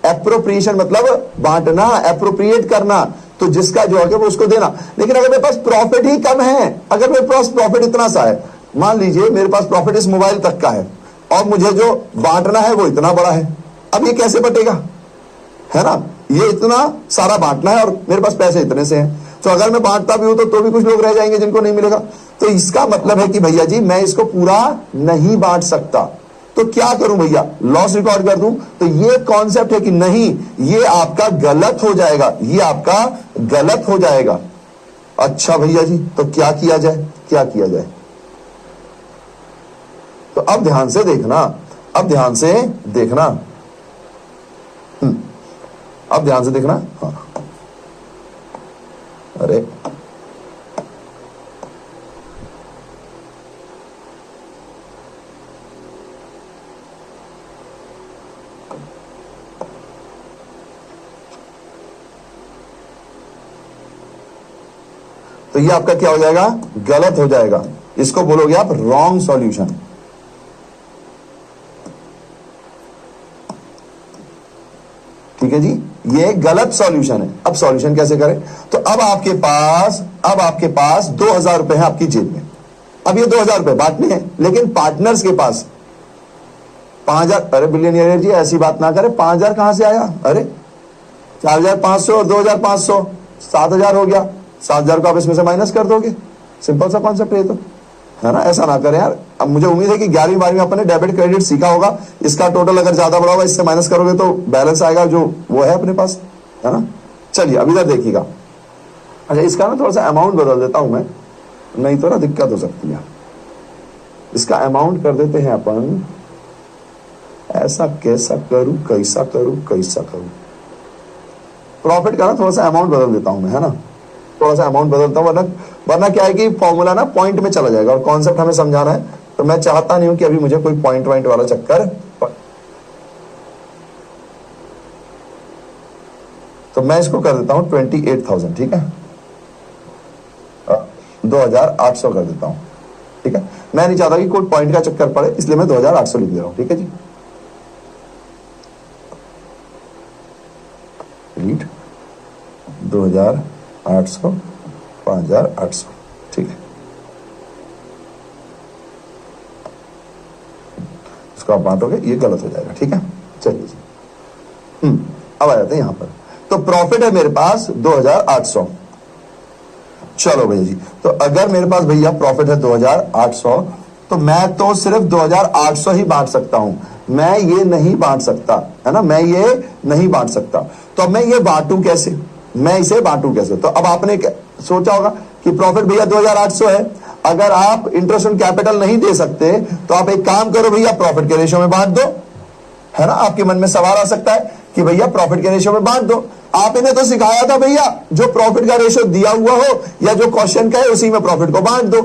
S1: एप्रोप्रिएशन मतलब बांटना, एप्रोप्रिएट करना। तो जिसका जो है वो उसको देना। लेकिन अगर मेरे पास प्रॉफिट ही कम है, अगर मेरे पास प्रॉफिट इतना सा है, मान लीजिए मेरे पास प्रॉफिट इस मोबाइल तक का है और मुझे जो बांटना है वो इतना बड़ा है, अब ये कैसे बटेगा, है ना, ये इतना सारा बांटना है और मेरे पास पैसे इतने से हैं, तो अगर मैं बांटता भी हूं तो भी कुछ लोग रह जाएंगे जिनको नहीं मिलेगा। तो इसका मतलब है कि भैया जी मैं इसको पूरा नहीं बांट सकता, तो क्या करूं भैया, लॉस रिकॉर्ड कर दूं। तो ये कॉन्सेप्ट है कि नहीं, ये आपका गलत हो जाएगा, ये आपका गलत हो जाएगा। अच्छा भैया जी तो क्या किया जाए, क्या किया जाए, तो अब ध्यान से देखना, अब ध्यान से देखना, अब ध्यान से देखना। हाँ, अरे तो ये आपका क्या हो जाएगा, गलत हो जाएगा, इसको बोलोगे आप रॉन्ग सॉल्यूशन। ठीक है जी, ये गलत सॉल्यूशन है। अब सॉल्यूशन कैसे करें, तो अब आपके पास 2000 रुपए है आपकी जेब में। अब ये 2000 रुपए बांटने हैं, लेकिन पार्टनर्स के पास 5000। अरे बिलियनियर जी ऐसी बात ना करें, 5000 कहां से आया, अरे 4500 और 2500 7000 हो गया, 7000 को आप इसमें से माइनस कर दोगे, सिंपल सा कॉन्सेप्ट है तो, है ना। ऐसा ना करें यार। अब मुझे उम्मीद है कि 11वीं 12वीं आपने डेबिट क्रेडिट सीखा होगा, इसका टोटल अगर ज्यादा बड़ा होगा इससे माइनस करोगे तो बैलेंस आएगा जो वो है अपने पास, है ना। चलिए अब इधर देखिएगा। अच्छा इसका ना थोड़ा सा अमाउंट बदल देता हूं मैं, नहीं तो ना दिक्कत हो सकती है। इसका अमाउंट कर देते हैं अपन, ऐसा कैसा करूं, कैसा करूं, कैसा करूं, प्रॉफिट का ना थोड़ा सा अमाउंट बदल देता हूं मैं, है ना, थोड़ा सा अमाउंट बदलता हूं, वरना क्या है कि फॉर्मूला ना पॉइंट में चला जाएगा और कॉन्सेप्ट हमें समझाना है, तो मैं चाहता नहीं हूं कि अभी मुझे कोई पॉइंट वाला चक्कर। तो मैं इसको कर देता हूं 28,000, ठीक है, 2800 कर देता हूं, ठीक है। मैं नहीं चाहता कि कोई पॉइंट का चक्कर पड़े, इसलिए मैं 2800 लिख दे रहा हूं, ठीक है जी। रीड 2800 5800, ठीक है। इसको आप बांटोगे, ये गलत हो जाएगा, ठीक है। चलिए जी, अब आ जाते हैं यहां पर। तो प्रॉफिट है मेरे पास 2800। चलो भैया जी, तो अगर मेरे पास भैया प्रॉफिट है 2800, तो मैं तो सिर्फ 2800 ही बांट सकता हूं, मैं ये नहीं बांट सकता, है ना, मैं ये नहीं बांट सकता। तो अब मैं ये बांटू कैसे, मैं इसे बांटू कैसे। तो अब आपने सोचा होगा कि प्रॉफिट भैया 2800 है, अगर आप इंटरेस्ट ऑन कैपिटल नहीं दे सकते तो आप एक काम करो भैया, प्रॉफिट के रेशियो में बांट दो, है ना। आपके मन में सवाल आ सकता है कि भैया प्रॉफिट के रेशियो में बांट दो, आपने तो सिखाया था भैया जो प्रॉफिट का रेशियो दिया हुआ हो या जो क्वेश्चन का है उसी में प्रॉफिट को बांट दो।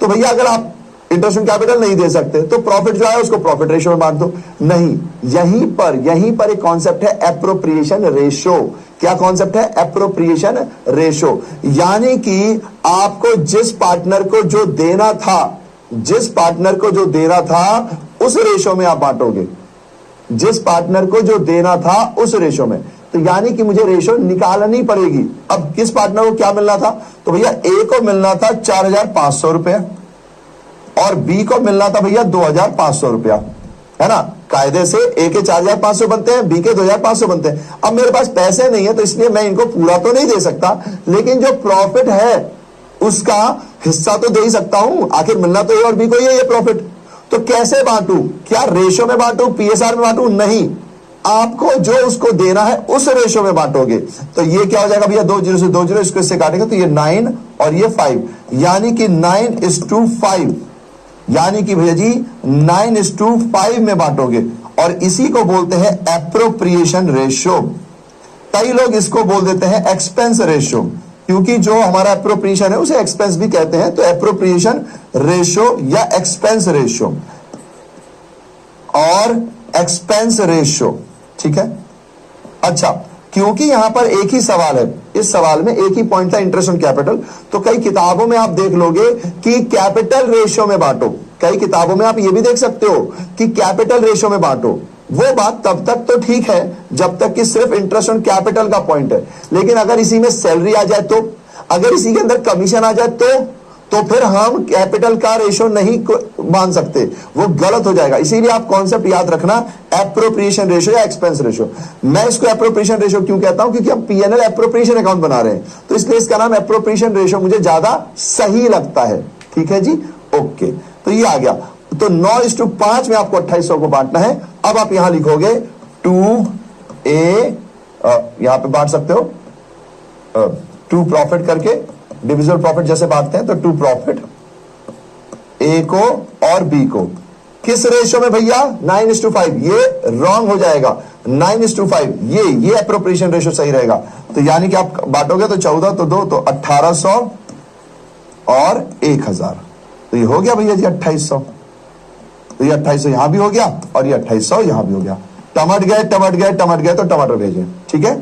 S1: तो भैया अगर आप इंटरेस्ट ऑन कैपिटल नहीं दे सकते तो प्रॉफिट जो है उसको प्रॉफिट रेशियो में बांट दो। नहीं, यहीं पर एक कॉन्सेप्ट है एप्रोप्रिएशन रेशियो। क्या कॉन्सेप्ट है, एप्रोप्रिएशन रेशियो, यानी कि आपको जिस पार्टनर को जो देना था, जिस पार्टनर को जो देना था उस रेशियो में आप बांटोगे, जिस पार्टनर को जो देना था उस रेशियो में। तो यानी कि मुझे रेशियो निकालनी पड़ेगी। अब किस पार्टनर को क्या मिलना था, तो भैया ए को मिलना था 4500 रुपए और बी को मिलना था भैया 2500 रुपया, है ना। कायदे से ए के 4500 बनते हैं, बी के 2500 बनते हैं। अब मेरे पास पैसे नहीं है तो इसलिए मैं इनको पूरा तो नहीं दे सकता, लेकिन जो प्रॉफिट है उसका हिस्सा तो दे ही सकता हूं, आखिर मिलना तो ए और बी को ही है ये प्रॉफिट। तो कैसे बांटू, क्या रेशियो में बांटू, पीएसआर में बांटू, नहीं, आपको जो उसको देना है उस रेशियो में बांटोगे। तो ये क्या हो जाएगा भैया, 2 0 से 2 0, इसको इससे काटेंगे तो ये 9 और ये 5, यानी कि 9:5, यानी कि भैया जी 9:5 में बांटोगे, और इसी को बोलते हैं एप्रोप्रिएशन रेशियो। कई लोग इसको बोल देते हैं एक्सपेंस रेशियो, क्योंकि जो हमारा एप्रोप्रिएशन है उसे एक्सपेंस भी कहते हैं। तो एप्रोप्रिएशन रेशियो या एक्सपेंस रेशियो और एक्सपेंस रेशियो, ठीक है। अच्छा, क्योंकि यहां पर एक ही सवाल है, इस सवाल में एक ही पॉइंट था इंटरेस्ट ऑन कैपिटल, तो कई किताबों में आप देख लोगे कि कैपिटल रेशियो में बांटो, कई किताबों में आप ये भी देख सकते हो कि कैपिटल रेशियो में बांटो, वो बात तब तक तो ठीक है जब तक कि सिर्फ इंटरेस्ट ऑन कैपिटल का पॉइंट है, लेकिन अगर इसी में सैलरी आ जाए तो, अगर इसी के अंदर कमीशन आ जाए तो फिर हम कैपिटल का रेशो नहीं मान सकते, वो गलत हो जाएगा। इसीलिए आप कॉन्सेप्ट याद रखना, एप्रोप्रिएशन रेशो या एक्सपेंस रेशो। मैं इसको एप्रोप्रिएशन रेशो क्यों कहता हूं, क्योंकि हम पीएनएल एप्रोप्रिएशन अकाउंट बना रहे हैं, तो इसलिए इसका नाम एप्रोप्रिएशन रेशो मुझे ज्यादा सही लगता है। ठीक है जी, ओके। तो ये आ गया। तो 9:5 में आपको 2800 को बांटना है। अब आप यहां लिखोगे 2A, यहां पे बांट सकते हो 2 प्रॉफिट करके, डिविजिबल प्रॉफिट जैसे बांटते हैं, तो 2 प्रॉफिट ए को और बी को। किस रेशो में भैया? 9:5। ये रॉन्ग हो जाएगा, 9:5 ये एप्रोप्रिएशन रेशो सही रहेगा। तो यानी कि आप बांटोगे तो 14 तो 2 तो 1800 और 1000, तो ये हो गया भैया जी 2800। तो ये 2800 यहां भी हो गया और ये 2800 यहां भी हो गया। टमाट गए तो टमाटर भेजे। ठीक है,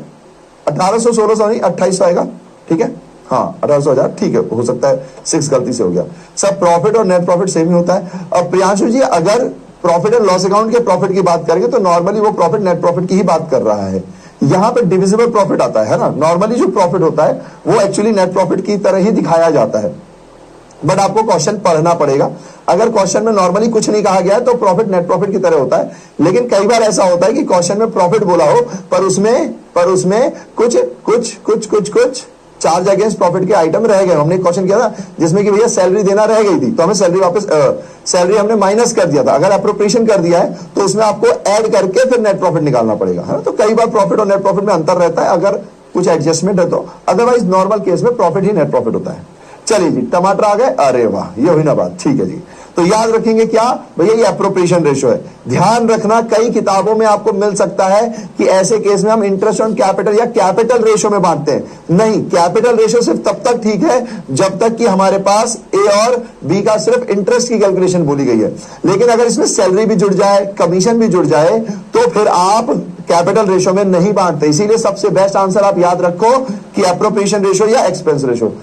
S1: 1800 1600 नहीं 2800 आएगा। ठीक है, हाँ 18,000, ठीक है, हो सकता है 6 गलती से हो गया। सब प्रॉफिट और नेट प्रॉफिट सेम ही होता है। अब प्रियांशु जी, अगर प्रॉफिट एंड लॉस अकाउंट के प्रॉफिट की बात करेंगे तो नॉर्मली वो प्रॉफिट नेट प्रॉफिट की ही बात कर रहा है। यहां पे डिविजिबल प्रॉफिट आता है ना। नॉर्मली जो प्रॉफिट होता है वो एक्चुअली नेट प्रॉफिट की तरह ही दिखाया जाता है, बट आपको क्वेश्चन पढ़ना पड़ेगा। अगर क्वेश्चन में नॉर्मली कुछ नहीं कहा गया है तो प्रॉफिट नेट प्रॉफिट की तरह होता है, लेकिन कई बार ऐसा होता है कि क्वेश्चन में प्रॉफिट बोला हो पर उसमें कुछ चार्ज अगेंस्ट प्रॉफिट के आइटम रह गए। हमने क्वेश्चन किया था जिसमें कि भैया सैलरी देना रह गई थी, तो हमें सैलरी वापस सैलरी हमने माइनस कर दिया था। अगर अप्रोप्रिएशन कर दिया है तो उसमें आपको ऐड करके फिर नेट प्रॉफिट निकालना पड़ेगा, है ना। तो कई बार प्रॉफिट और नेट प्रॉफिट में अंतर रहता है अगर कुछ एडजस्टमेंट है तो, अदरवाइज नॉर्मल केस में प्रॉफिट ही नेट प्रॉफिट होता है। चलिए जी, टमाटर आ गए, अरे वाह, ये हुई ना बात। ठीक है जी, तो याद रखेंगे क्या भैया, ये एप्रोप्रिएशन रेशो है। ध्यान रखना, कई किताबों में आपको मिल सकता है कि ऐसे केस में हम इंटरेस्ट ऑन कैपिटल या कैपिटल रेशो में बांटते हैं। नहीं, कैपिटल रेशो सिर्फ तब तक ठीक है जब तक कि हमारे पास ए और बी का सिर्फ इंटरेस्ट की कैलकुलेशन बोली गई है। लेकिन अगर इसमें सैलरी भी जुड़ जाए, कमीशन भी जुड़ जाए, तो फिर आप कैपिटल रेशो में नहीं बांटते। इसीलिए सबसे बेस्ट आंसर आप याद रखो कि एप्रोप्रिएशन रेशो या एक्सपेंस रेशो,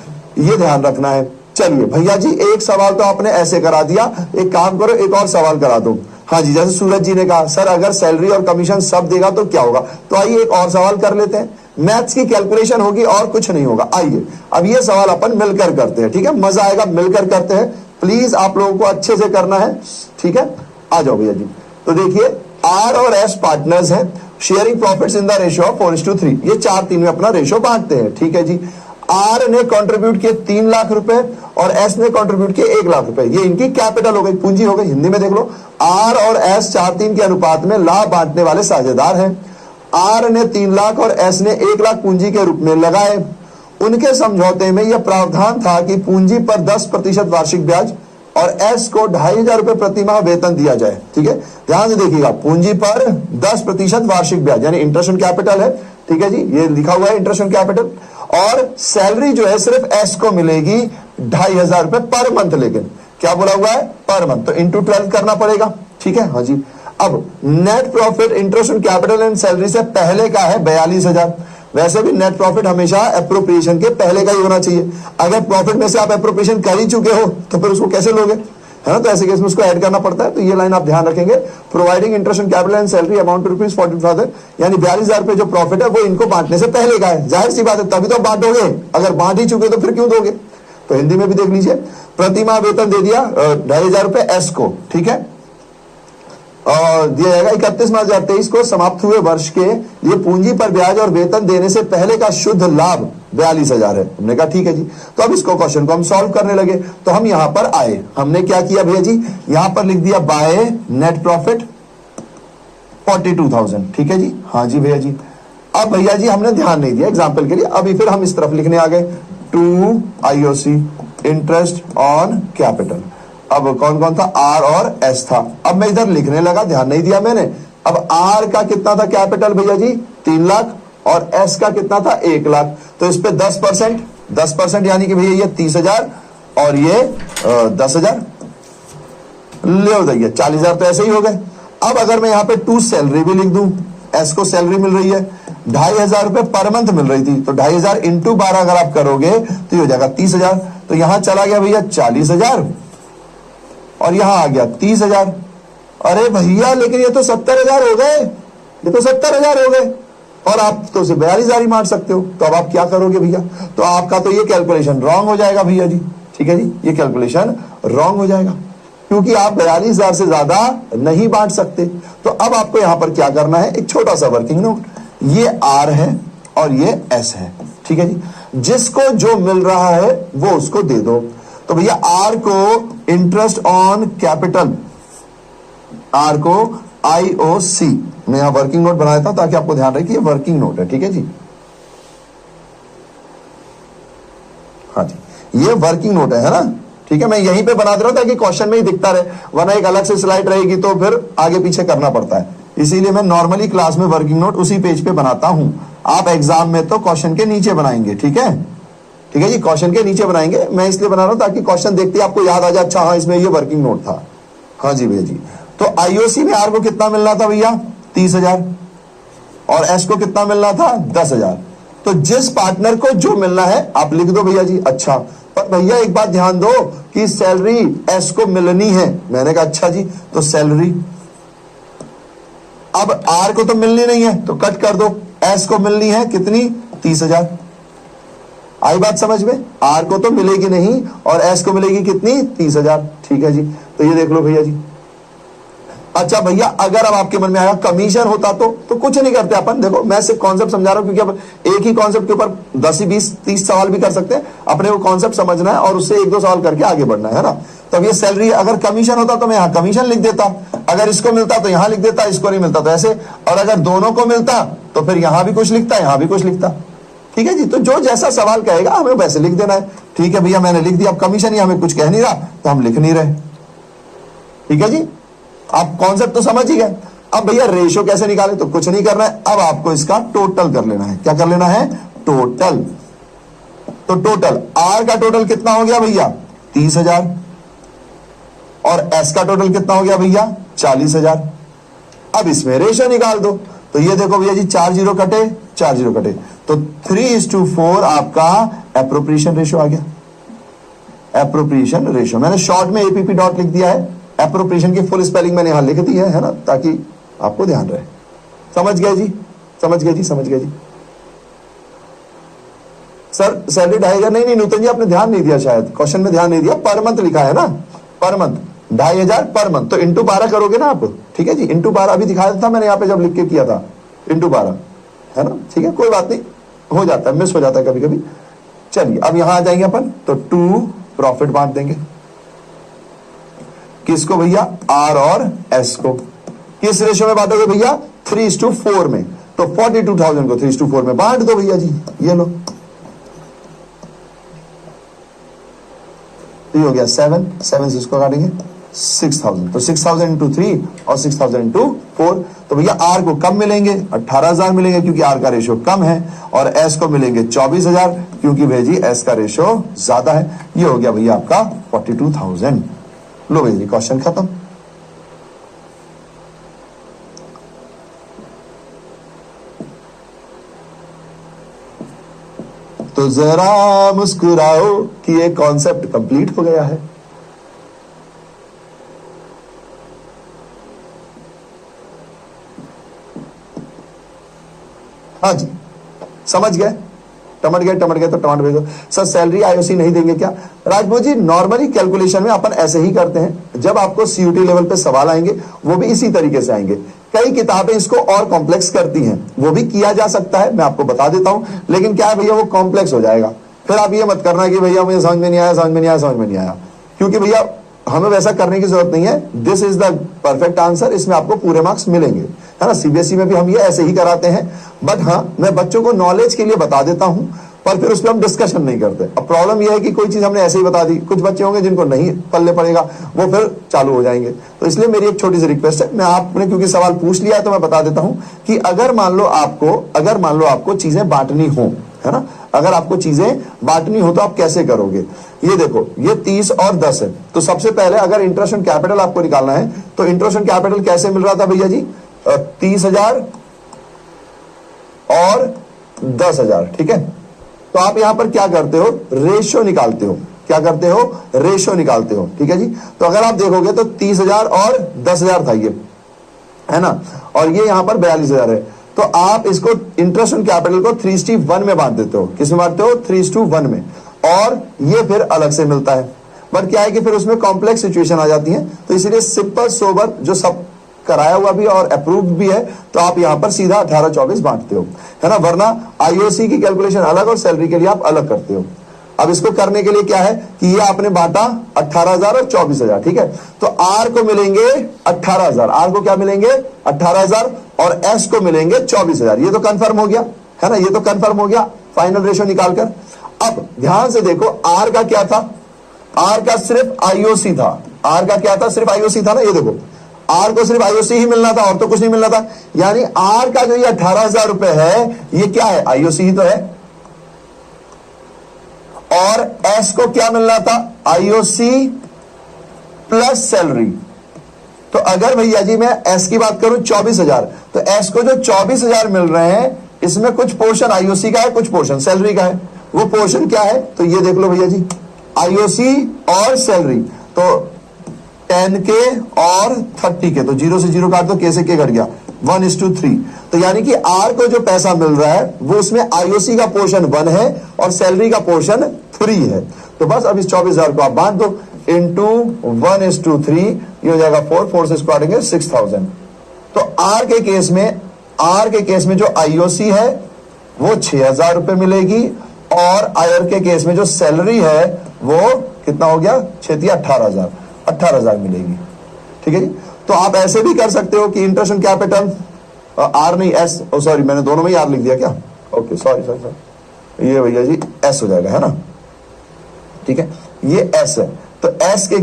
S1: ये ध्यान रखना है। चलिए भैया जी, एक सवाल तो आपने ऐसे करा दिया, एक काम करो एक और सवाल करा दो। हाँ जी, जैसे सूरज जी ने कहा सर अगर सैलरी और कमीशन सब देगा तो क्या होगा, तो आइए एक और सवाल कर लेते हैं। मैथ्स की कैलकुलेशन होगी और कुछ नहीं होगा। आइए अब ये सवाल अपन मिलकर करते हैं, ठीक है, मजा आएगा, मिलकर करते हैं। प्लीज आप लोगों को अच्छे से करना है, ठीक है। आ जाओ भैया जी। तो देखिए, आर और एस पार्टनर्स हैं, sharing profits in the ratio of 4:3। ये 4:3 में अपना रेशो बांटते हैं, ठीक है जी। आर ने कंट्रीब्यूट किए 3 लाख रुपए और एस ने कंट्रीब्यूट किए 1 लाख रुपए। ये इनकी कैपिटल हो गई, पूंजी हो गई। हिंदी में देख लो, आर और एस 4:3 के अनुपात में लाभ बांटने वाले साझेदार हैं। आर ने 3 लाख और एस ने 1 लाख पूंजी के रूप में लगाए। उनके समझौते में यह प्रावधान था कि पूंजी पर 10% वार्षिक ब्याज और एस को 2,500 रुपए प्रति माह वेतन दिया जाए, ठीक है। ध्यान से देखिएगा, पूंजी पर 10% वार्षिक ब्याज यानी इंटरेस्ट ऑन कैपिटल है, ठीक है जी, ये लिखा हुआ है इंटरेस्ट ऑन कैपिटल। और सैलरी जो है सिर्फ एस को मिलेगी 2,500 रुपए पर मंथ, लेकिन क्या बोला हुआ है, पर मंथ, तो इंटू 12 करना पड़ेगा, ठीक है। हाँ जी, अब net profit interest on capital and salary से पहले का है 42,000। वैसे भी नेट प्रॉफिट हमेशा एप्रोप्रिएशन के पहले का ही होना चाहिए। अगर प्रॉफिट में से आप एप्रोप्रिएशन कर ही चुके हो तो फिर उसको कैसे लोगे, है ना। तो ऐसे केस में उसको ऐड करना पड़ता है। तो ये लाइन आप ध्यान रखेंगे, providing interest on capital and salary amount ₹40,000, यानी 42,000 रुपए जो प्रॉफिट है वो इनको बांटने से पहले का है। जाहिर सी बात है, तभी तो बांटोगे, अगर बांट ही चुके तो फिर क्यों दोगे। तो हिंदी में भी देख लीजिए, प्रतिमाह वेतन दे दिया 2,500 रुपए एस को, ठीक है, और दिया जाएगा 31 मार्च 2023 को समाप्त हुए वर्ष के लिए पूंजी पर ब्याज और वेतन देने से पहले का शुद्ध लाभ 42,000 है। हमने कहा ठीक है जी। तो अब इसको क्वेश्चन को हम सॉल्व करने लगे, तो हम यहां पर आए, हमने क्या किया भैया जी, यहां पर लिख दिया बाय नेट प्रॉफिट 42,000, ठीक है जी। हाँ जी भैया जी। अब भैया जी हमने ध्यान नहीं दिया एग्जाम्पल के लिए, अभी फिर हम इस तरफ लिखने आ गए 2 IOC इंटरेस्ट ऑन कैपिटल। अब कौन कौन था, आर और एस था। अब मैं इधर लिखने लगा, ध्यान नहीं दिया मैंने। अब आर का कितना था कैपिटल भैया जी, 3 लाख, और एस का कितना था 1 लाख। तो इस पे 10% यानी कि भैया ये 30,000 और ये 10,000 ले भैया 40,000 तो ऐसे ही हो गए। अब अगर मैं यहाँ पे 2 सैलरी भी लिख दूं, एस को सैलरी मिल रही है 2,500 रुपए पर मंथ मिल रही थी, तो 2,500 इंटू 12 अगर आप करोगे तो ये हो जाएगा 30,000। तो यहां चला गया भैया 40,000 और यहां आ गया 30,000 अरे भैया लेकिन ये तो 70,000 हो गए, ये तो 70,000 हो गए और आप तो उसे 42,000 ही मार सकते हो। तो अब आप क्या करोगे भैया? तो आपका तो ये कैलकुलेशन रॉन्ग हो जाएगा भैया जी। ठीक है जी, ये कैलकुलेशन रॉन्ग हो जाएगा क्योंकि आप 42,000 से ज्यादा नहीं बांट सकते। तो अब आपको यहां पर क्या करना है, एक छोटा सा वर्किंग नोट, ये आर है और ये एस है। ठीक है जी, जिसको जो मिल रहा है वो उसको दे दो। तो भैया आर को इंटरेस्ट ऑन कैपिटल, आर को IOC, मैं यहां वर्किंग नोट बना देता हूं ताकि आपको ध्यान रहे कि ये वर्किंग नोट है। ठीक है जी, हाँ जी, ये वर्किंग नोट है ना। ठीक है, मैं यहीं पे बना दे रहा हूं ताकि क्वेश्चन में ही दिखता रहे, वरना एक अलग से स्लाइड रहेगी तो फिर आगे पीछे करना पड़ता है। इसीलिए मैं नॉर्मली क्लास में वर्किंग नोट उसी पेज पे बनाता हूं। आप एग्जाम में तो क्वेश्चन के नीचे बनाएंगे। ठीक है, ठीक है जी, क्वेश्चन के नीचे बनाएंगे। मैं इसलिए बना रहा हूं ताकि क्वेश्चन देखते ही आपको याद आ जाए, अच्छा हाँ इसमें ये वर्किंग नोट था। हाँ जी भैया जी, तो IOC में आर को कितना मिलना था भैया? 30,000 और एस को कितना मिलना था? 10,000। तो जिस पार्टनर को जो मिलना है आप लिख दो भैया जी। अच्छा, पर भैया एक बात ध्यान दो कि सैलरी एस को मिलनी है। मैंने कहा अच्छा जी, तो सैलरी, अब आर को तो मिलनी नहीं है तो कट कर दो, एस को मिलनी है कितनी? 30,000। आई बात समझ में? आर को तो मिलेगी नहीं और एस को मिलेगी कितनी? 30,000। ठीक है जी, तो ये देख लो भैया जी। अच्छा भैया, अगर अब आपके मन में आया कमीशन होता तो कुछ नहीं करते अपन। देखो मैं सिर्फ कॉन्सेप्ट समझा रहा हूं क्योंकि अब एक ही कॉन्सेप्ट के ऊपर 10 ही 20 30 सवाल भी कर सकते हैं। अपने को कॉन्सेप्ट समझना है और उससे 1-2 सवाल करके आगे बढ़ना है ना। तब ये सैलरी, अगर कमीशन होता तो मैं यहां कमीशन लिख देता, अगर इसको मिलता तो यहां लिख देता, इसको नहीं मिलता तो ऐसे, और अगर दोनों को मिलता तो फिर यहां भी कुछ लिखता, यहां भी कुछ लिखता। ठीक है जी, तो जो जैसा सवाल कहेगा हमें वैसे लिख देना है। ठीक है भैया, मैंने लिख दिया। अब कमीशन ही हमें कुछ कह नहीं रहा तो हम लिख नहीं रहे। ठीक है जी, आप कॉन्सेप्ट तो समझ ही गए। अब भैया रेशो कैसे निकाले? तो कुछ नहीं करना है, अब आपको इसका टोटल कर लेना है। क्या कर लेना है? टोटल। तो टोटल आर का टोटल कितना हो गया भैया? 30,000 और एस का टोटल कितना हो गया भैया? 40,000। अब इसमें रेशो निकाल दो। तो ये देखो भैया जी, 4 जीरो कटे, 4 जीरो कटे, तो 3:4 आपका एप्रोप्रिएशन रेशो आ गया। एप्रोप्रिएशन रेशो मैंने शॉर्ट में APP डॉट लिख दिया है। एप्रोप्रिएशन की फुल स्पेलिंग मैंने यहां लिख दी है ना, ताकि आपको ध्यान रहे। समझ गए जी? समझ गए जी? समझ गए जी? सर सैलरी 2,500 नहीं नूतन जी, आपने ध्यान नहीं दिया, शायद क्वेश्चन में ध्यान नहीं दिया। पर मंथ लिखा है ना, पर मंथ 2,500 पर मंथ, तो इंटू 12 करोगे ना आप। ठीक है जी, इंटू 12 अभी दिखाया था मैंने यहाँ पे जब लिख के किया था, इंटू 12 है ना। ठीक है, कोई बात नहीं, हो जाता है, मिस हो जाता है कभी कभी। चलिए अब यहां आ जाएंगे अपन, तो 2 प्रॉफिट बांट देंगे। किसको भैया? आर और एस को। किस रेशो में बांटोगे भैया? 3:4 में। तो 42,000 को 3:4 में बांट दो भैया जी। ये लो, तो ये हो गया 7 से इसको काटेंगे 6,000। तो 6,000 इंटू 3 और 6,000 इंटू 4। तो भैया आर को कम मिलेंगे, 18,000 मिलेंगे क्योंकि आर का रेशो कम है, और एस को मिलेंगे 24,000 क्योंकि भैया जी एस का रेशो ज्यादा है। ये हो गया भैया आपका 42,000। लो भैया जी, क्वेश्चन खत्म। तो जरा मुस्कुराओ कि ये कॉन्सेप्ट कंप्लीट हो गया है। हाँ जी, समझ गए? टमट गए तो टमाटर भेजो। सर सैलरी IOC नहीं देंगे क्या? राजभोज जी, नॉर्मली कैलकुलेशन में अपन ऐसे ही करते हैं। जब आपको CUT लेवल पे सवाल आएंगे वो भी इसी तरीके से आएंगे। कई किताबें इसको और कॉम्प्लेक्स करती हैं, वो भी किया जा सकता है, मैं आपको बता देता हूं। लेकिन क्या है भैया, वो कॉम्प्लेक्स हो जाएगा। फिर आप ये मत करना कि भैया मुझे समझ में नहीं आया, समझ में नहीं आया, समझ में नहीं आया, क्योंकि भैया हमें वैसा करने की जरूरत नहीं है। This is the perfect answer, इसमें आपको पूरे मार्क्स मिलेंगे, है ना। CBSE में भी हम ये ऐसे ही कराते हैं। बट हाँ, मैं बच्चों को नॉलेज के लिए बता देता हूं, पर फिर उस पर हम डिस्कशन नहीं करते। अब प्रॉब्लम यह है कि कोई चीज हमने ऐसे ही बता दी, कुछ बच्चे होंगे जिनको नहीं पल्ले पड़ेगा, वो फिर चालू हो जाएंगे। तो इसलिए मेरी एक छोटी सी रिक्वेस्ट है, मैं आपने क्योंकि सवाल पूछ लिया है तो मैं बता देता हूं कि अगर मान लो आपको चीजें बांटनी हो, है ना, अगर आपको चीजें बांटनी हो तो आप कैसे करोगे? ये देखो, ये 30 और 10 है। तो सबसे पहले अगर इंटरेस्ट ऑन कैपिटल आपको निकालना है तो इंटरेस्ट ऑन कैपिटल कैसे मिल रहा था भैया जी? 30,000 और 10,000। ठीक है, तो आप यहां पर क्या करते हो? रेशियो निकालते हो। क्या करते हो, रेशो निकालते हो। ठीक है जी। तो अगर आप देखोगे तो 30,000 और 10,000 था ये, है ना, और ये यहां पर 42,000 है। तो आप इसको इंटरेस्ट ऑन कैपिटल को 3:1 में बांट देते हो। किसमें बांटते हो, 3:1 में, और ये फिर अलग से मिलता है। बट क्या है कि फिर उसमें कॉम्प्लेक्स सिचुएशन आ जाती है, तो इसीलिए सिंपल सोबर जो सब कराया हुआ भी और अप्रूव्ड भी है, तो आप यहां पर सीधा 18-24 बांटते हो, है ना, वरना आईओसी की कैलकुलेशन अलग और सैलरी के लिए आप अलग करते हो। अब इसको करने के लिए क्या है कि ये आपने बांटा 18,000 और 24,000, ठीक है, तो आर को मिलेंगे 18,000, आर को क्या मिलेंगे 18,000, और एस को मिलेंगे 24,000। ये तो कंफर्म हो गया, है ना, ये तो कंफर्म हो गया फाइनल रेशो निकालकर। अब ध्यान से देखो, आर का क्या था, आर का सिर्फ आईओसी था, आर का क्या था, सिर्फ आईओसी था ना, ये देखो आर को सिर्फ आईओसी ही मिलना था और तो कुछ नहीं मिलना था, यानी आर का जो ये 18,000 रुपए है ये क्या है, आईओसी ही तो है, और एस को क्या मिलना था, आईओसी प्लस सैलरी। तो अगर भैया जी मैं एस की बात करूं 24,000, तो एस को जो 24,000 मिल रहे हैं इसमें कुछ पोर्शन आईओसी का है, कुछ पोर्शन सैलरी का है। वो पोर्शन क्या है, तो ये देख लो भैया जी, आईओसी और सैलरी, तो 10K और 30K, तो 0 से 0 काट दो, K से K घट गया, 1:3। तो यानी कि आर को जो पैसा मिल रहा है वो उसमें आईओसी का पोर्शन 1 है और सैलरी का पोर्शन 3 है। तो बस अब इस 24,000 को आप बांट दो इंटू 1:3, ये हो जाएगा 4 से काटेंगे 6,000। तो आर के केस में जो आईओसी है वो 6,000 रुपए मिलेगी, और आयर के केस में जो सैलरी है वो कितना हो गया, 18,000 मिलेगी। ठीक है जी। तो आप ऐसे भी कर सकते हो कि इंटरेस्ट ऑन कैपिटल आर नहीं एस, सॉरी मैंने दोनों में ही आर लिख दिया क्या, ओके सॉरी, ये भैया जी एस हो जाएगा, है ना, ठीक है, ये एस है। तो एस के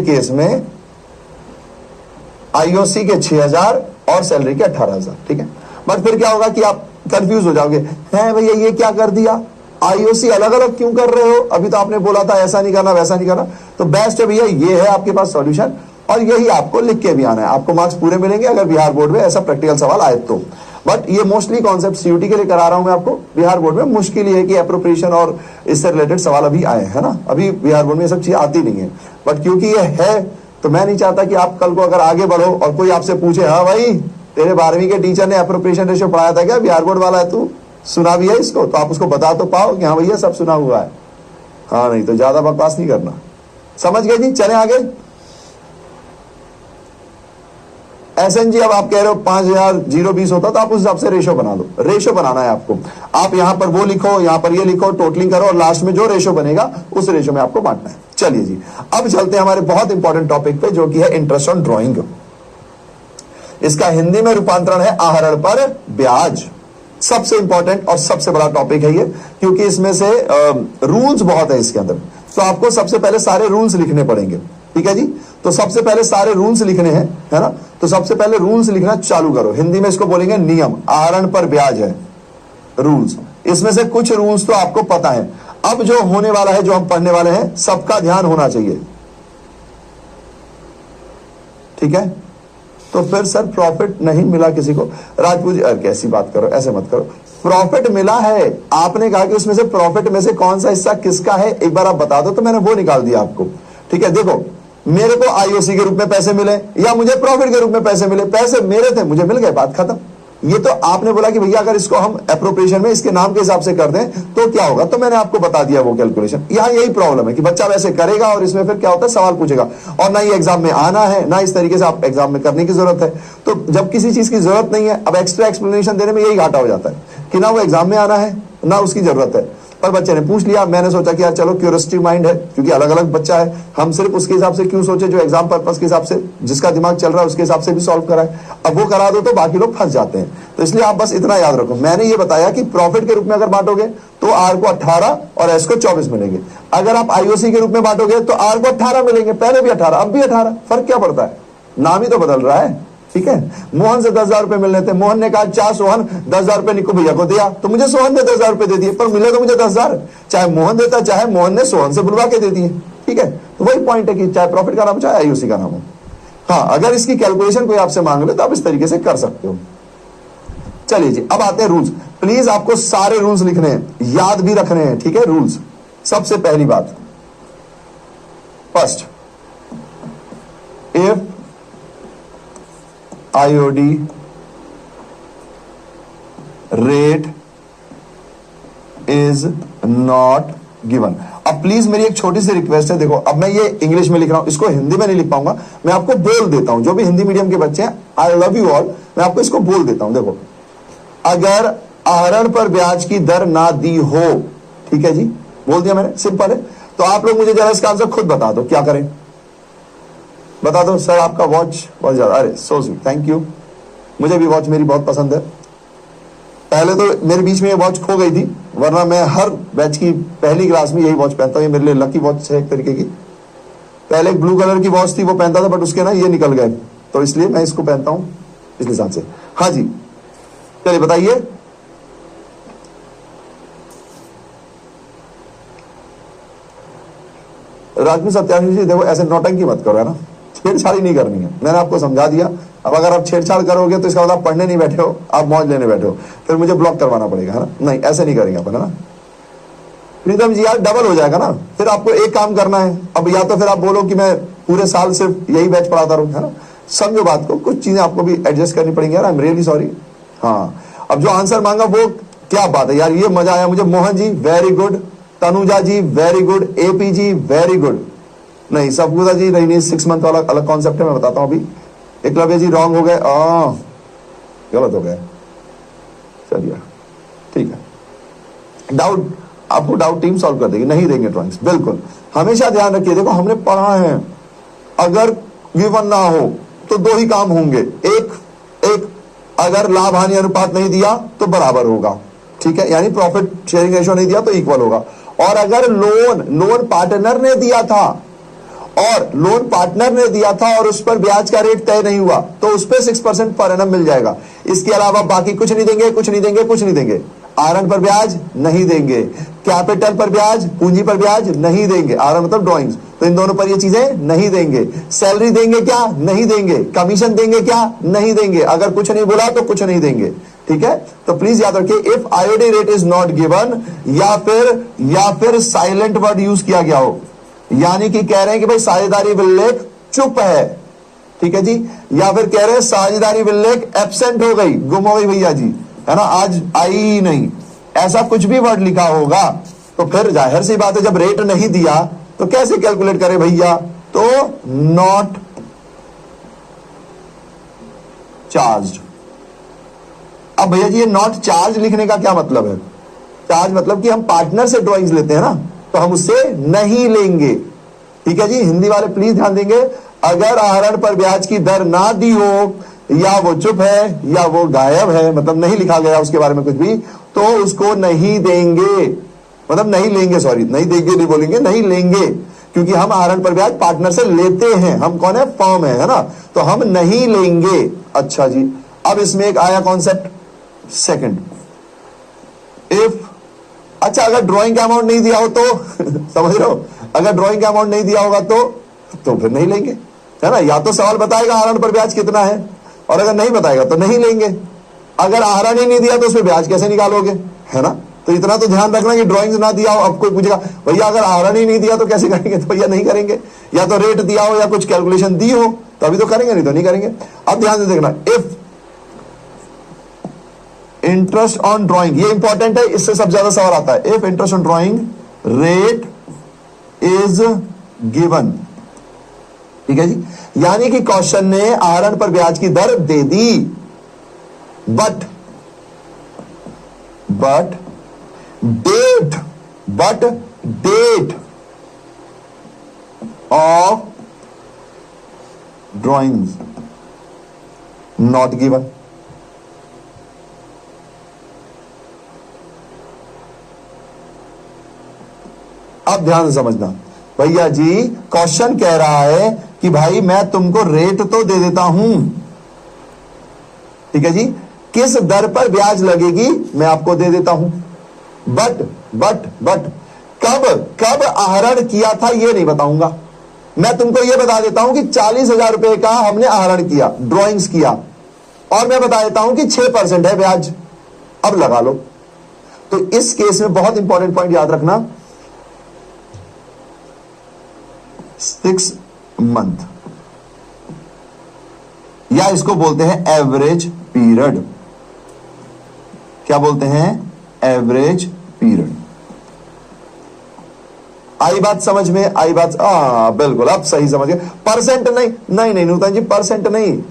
S1: केस में आईओसी के 6,000 और सैलरी के 18,000, ठीक है। बट फिर क्या होगा कि आप कंफ्यूज हो जाओगे, हैं भैया ये क्या कर दिया, आईओसी अलग अलग क्यों कर रहे हो, अभी तो आपने बोला था ऐसा नहीं करना वैसा नहीं करना। तो बेस्ट है भैया, ये है आपके पास सॉल्यूशन, और यही आपको लिख के भी आना है। आपको मार्क्स पूरे मिलेंगे अगर बिहार बोर्ड में ऐसा प्रैक्टिकल सवाल आए तो। बट ये मोस्टली कॉन्सेप्ट सीयूटी के लिए करा रहा हूं मैं आपको, बिहार बोर्ड में मुश्किल ये है कि एप्रोप्रिएशन और इससे रिलेटेड सवाल अभी आए हैं ना, अभी बिहार बोर्ड में ये सब चीजें आती नहीं है। बट क्योंकि ये है तो मैं नहीं चाहता कि आप कल को अगर आगे बढ़ो और कोई आपसे पूछे, हाँ भाई तेरे 12वीं के टीचर ने एप्रोप्रिएशन रेशियो पढ़ाया था क्या, बिहार बोर्ड वाला है तू, सुना भी है इसको, तो आप उसको बता तो पाओ कि हाँ भैया सब सुना हुआ है। हाँ नहीं तो ज्यादा बकवास नहीं करना, समझ गए जी। चले आगे। एसएन जी, अब आप कह रहे हो 5,000 020 होता तो आप उस हिसाब से रेशो बना लो, रेशो बनाना है आपको। आप यहां पर वो लिखो, यहां पर ये लिखो, टोटलिंग करो और लास्ट में जो रेशो बनेगा उस रेशो में आपको बांटना है। चलिए जी, अब चलते हैं हमारे बहुत इंपॉर्टेंट टॉपिक पे जो कि है इंटरेस्ट ऑन ड्रॉइंग। इसका हिंदी में रूपांतरण है आहरण पर ब्याज। सबसे इंपॉर्टेंट और सबसे बड़ा टॉपिक है ये, क्योंकि इसमें से रूल्स बहुत है इसके अंदर। तो आपको सबसे पहले सारे रूल्स लिखने पड़ेंगे, ठीक है जी। तो सबसे पहले सारे रूल्स लिखने हैं, है ना। तो सबसे पहले रूल्स लिखना चालू करो। हिंदी में इसको बोलेंगे नियम, आहरण पर ब्याज है रूल्स। इसमें से कुछ रूल्स तो आपको पता है। अब जो होने वाला है, जो हम पढ़ने वाले हैं, सबका ध्यान होना चाहिए, ठीक है। तो फिर सर प्रॉफिट नहीं मिला किसी को, राजपूत जी कैसी बात करो, ऐसे मत करो। प्रॉफिट मिला है, आपने कहा कि उसमें से प्रॉफिट में से कौन सा हिस्सा किसका है एक बार आप बता दो, तो मैंने वो निकाल दिया आपको, ठीक है। देखो, मेरे को आईओसी के रूप में पैसे मिले या मुझे प्रॉफिट के रूप में पैसे मिले, पैसे मेरे थे, मुझे मिल गए, बात खत्म। ये तो आपने बोला कि भैया अगर इसको हम एप्रोप्रिएशन में इसके नाम के हिसाब से कर दें तो क्या होगा, तो मैंने आपको बता दिया वो कैलकुलेशन। यहाँ यही प्रॉब्लम है कि बच्चा वैसे करेगा और इसमें फिर क्या होता है, सवाल पूछेगा, और ना ये एग्जाम में आना है, ना इस तरीके से आप एग्जाम में करने की जरूरत है। तो जब किसी चीज की जरूरत नहीं है, अब एक्स्ट्रा एक्सप्लेनेशन देने में यही घाटा हो जाता है कि ना वो एग्जाम में आना है ना उसकी जरूरत है। पर बच्चे ने पूछ लिया, मैंने सोचा कि यार चलो क्यूरियोसिटी माइंड है, क्योंकि अलग अलग बच्चा है, हम सिर्फ उसके हिसाब से क्यों सोचे जो एग्जाम पर्पस के हिसाब से जिसका दिमाग चल रहा है उसके हिसाब से भी सॉल्व कराए। अब वो करा दो तो बाकी लोग फंस जाते हैं। तो इसलिए आप बस इतना याद रखो, मैंने ये बताया कि प्रॉफिट के रूप में अगर बांटोगे तो आर को 18 और एस को 24 मिलेंगे। अगर आप आईओसी के रूप में बांटोगे तो आर को 18 मिलेंगे, पहले भी 18 अब भी 18, फर्क क्या पड़ता है, नाम ही तो बदल रहा है, ठीक है। मोहन से 10,000 रुपए मिलने थे, मोहन ने कहा चार सोहन 10,000 रुपए निको भैया को दिया, तो मुझे सोहन ने 10,000 रुपए दे दिए, पर मिले तो मुझे 10,000, चाहे मोहन देता चाहे मोहन ने सोहन से बुलवा के दे दिए, ठीक है। तो वही पॉइंट है कि चाहे प्रॉफिट का नाम चाहे आईओसी का नाम हो। हाँ, अगर इसकी कैलकुलेशन कोई आपसे मांग ले तो आप इस तरीके से कर सकते हो। चलिए जी, अब आते हैं रूल्स। प्लीज आपको सारे रूल्स लिखने हैं, याद भी रखने हैं, ठीक है। रूल्स, सबसे पहली बात, first, if IOD rate is not given. अब प्लीज मेरी एक छोटी सी रिक्वेस्ट है, देखो अब मैं ये इंग्लिश में लिख रहा हूं, इसको हिंदी में नहीं लिख पाऊंगा, मैं आपको बोल देता हूं। जो भी हिंदी मीडियम के बच्चे हैं, आई लव यू ऑल, मैं आपको इसको बोल देता हूं। देखो, अगर आहरण पर ब्याज की दर ना दी हो, ठीक है जी, बोल दिया मैंने, सिंपल है। तो आप लोग मुझे जरा इसका आंसर खुद बता दो, क्या करें बता दो। सर आपका वॉच बहुत ज्यादा, अरे सो स्वीट, थैंक यू, मुझे भी वॉच मेरी बहुत पसंद है। पहले तो मेरे बीच में ये वॉच खो गई थी, वरना मैं हर बैच की पहली क्लास में यही वॉच पहनता हूँ। ये मेरे लिए लकी वॉच है एक तरीके की। पहले एक ब्लू कलर की वॉच थी, वो पहनता था, बट उसके ना ये निकल गए, तो इसलिए मैं इसको पहनता हूँ इस हिसाब से। हाँ जी, चलिए बताइए। राजपूत सत्याग्रही जी, देखो ऐसे नौटंकी मत करो, है ना, छेड़छाड़ी नहीं करनी है, मैंने आपको समझा दिया। अब अगर आप छेड़छाड़ करोगे तो इसका मतलब आप पढ़ने नहीं बैठे हो, आप मौज लेने बैठे हो, फिर मुझे ब्लॉक करवाना पड़ेगा, है ना। नहीं, ऐसे नहीं करेंगे अपन, है ना। प्रीतम जी यार डबल हो जाएगा ना, फिर आपको एक काम करना है। अब या तो फिर आप बोलो कि मैं पूरे साल सिर्फ यही बैच पढ़ाता रहूं, है ना। समझो बात को, कुछ चीजें आपको भी एडजस्ट करनी पड़ेंगी यार, आई एम रियली सॉरी। हाँ, अब जो आंसर मांगा वो क्या बात है यार, ये मजा आया मुझे। मोहन जी वेरी गुड, तनुजा जी वेरी गुड, एपी जी वेरी गुड। नहीं सफगुदा जी नहीं, 6 मंथ वाला अलग कॉन्सेप्ट है, मैं बताता हूं अभी। एकलव्य जी रॉन्ग हो गए, गलत हो गया, चलिए ठीक है। डाउट, आपको डाउट टीम सॉल्व कर देगी, नहीं देंगे ड्राइंग्स, बिल्कुल। हमेशा ध्यान रखिए, देखो हमने पढ़ा है, अगर गिवन ना हो तो दो ही काम होंगे, एक अगर लाभ हानि अनुपात नहीं दिया तो बराबर होगा, ठीक है, यानी प्रॉफिट शेयरिंग रेशियो नहीं दिया तो इक्वल होगा। और अगर लोन पार्टनर ने दिया था और उस पर ब्याज का रेट तय नहीं हुआ तो उस पर 6% पर एनम मिल जाएगा। इसके अलावा बाकी कुछ नहीं देंगे। आहरण पर ब्याज नहीं देंगे, कैपिटल पर ब्याज, पूंजी पर ब्याज नहीं देंगे, आहरण मतलब ड्राइंग्स, तो इन दोनों पर ये चीजें नहीं देंगे। सैलरी देंगे क्या? नहीं देंगे। कमीशन देंगे क्या? नहीं देंगे। अगर कुछ नहीं बोला तो कुछ नहीं देंगे, ठीक है। तो प्लीज याद रखिए, if IOD rate is not given, या फिर साइलेंट वर्ड यूज किया गया हो, यानी कि कह रहे हैं कि भाई साझेदारी विल्लेख चुप है, ठीक है जी, या फिर कह रहे हैं साझेदारी विल्लेख एब्सेंट हो गई, गुम हो गई भैया जी, है ना, आज आई ही नहीं, ऐसा कुछ भी वर्ड लिखा होगा तो फिर जाहिर सी बात है, जब रेट नहीं दिया तो कैसे कैलकुलेट करें भैया, तो नॉट चार्ज। अब भैया जी ये नॉट चार्ज लिखने का क्या मतलब है? चार्ज मतलब कि हम पार्टनर से ड्राइंग्स लेते हैं ना, तो हम उससे नहीं लेंगे, ठीक है जी। हिंदी वाले प्लीज ध्यान देंगे, अगर आहरण पर ब्याज की दर ना दी हो, या वो चुप है या वो गायब है, मतलब नहीं लिखा गया उसके बारे में कुछ भी, तो उसको नहीं देंगे, मतलब नहीं लेंगे, सॉरी नहीं देंगे नहीं बोलेंगे, नहीं लेंगे, क्योंकि हम आहरण पर ब्याज पार्टनर से लेते हैं, हम कौन है? फर्म है ना, तो हम नहीं लेंगे। अच्छा जी, अब इसमें एक आया कॉन्सेप्ट सेकंड, इफ, अच्छा अगर ड्राइंग का अमाउंट नहीं दिया हो तो समझ रहे हो, अगर ड्राइंग का अमाउंट नहीं दिया होगा तो फिर नहीं लेंगे, है ना। या तो सवाल बताएगा आहरण पर ब्याज कितना है, और अगर नहीं बताएगा तो नहीं लेंगे। अगर आहरण ही नहीं दिया तो उसमें ब्याज कैसे निकालोगे, है ना। तो इतना तो ध्यान रखना कि ड्राइंग्स ना दिया हो, अब कोई पूछेगा भैया अगर आहरण ही नहीं दिया तो कैसे करेंगे, तो भैया नहीं करेंगे, या तो रेट दिया हो या कुछ कैलकुलेशन दी हो तभी तो करेंगे, नहीं तो नहीं करेंगे। अब ध्यान से देखना, इफ इंटरेस्ट ऑन ड्राइंग, ये इंपॉर्टेंट है, इससे सब ज्यादा सवाल आता है। If interest on drawing rate is given, ठीक है जी, यानी कि क्वेश्चन ने आहरण पर ब्याज की दर दे दी, but date of drawings not given. अब ध्यान से समझना भैया जी, क्वेश्चन कह रहा है कि भाई मैं तुमको रेट तो दे देता हूं, ठीक है जी, किस दर पर ब्याज लगेगी मैं आपको दे देता हूं, बट कब आहरण किया था ये नहीं बताऊंगा। मैं तुमको ये बता देता हूं कि 40,000 रुपए का हमने आहरण किया, ड्राइंग्स किया, और मैं बता देता हूं कि 6% है ब्याज, अब लगा लो। तो इस केस में बहुत इंपॉर्टेंट पॉइंट याद रखना, 6 मंथ, या इसको बोलते हैं एवरेज पीरियड। क्या बोलते हैं? Average period. आई बात समझ में? आई बात? बिल्कुल, अब सही समझ गए। परसेंट नहीं, नहीं नहीं नूतन जी, परसेंट नहीं,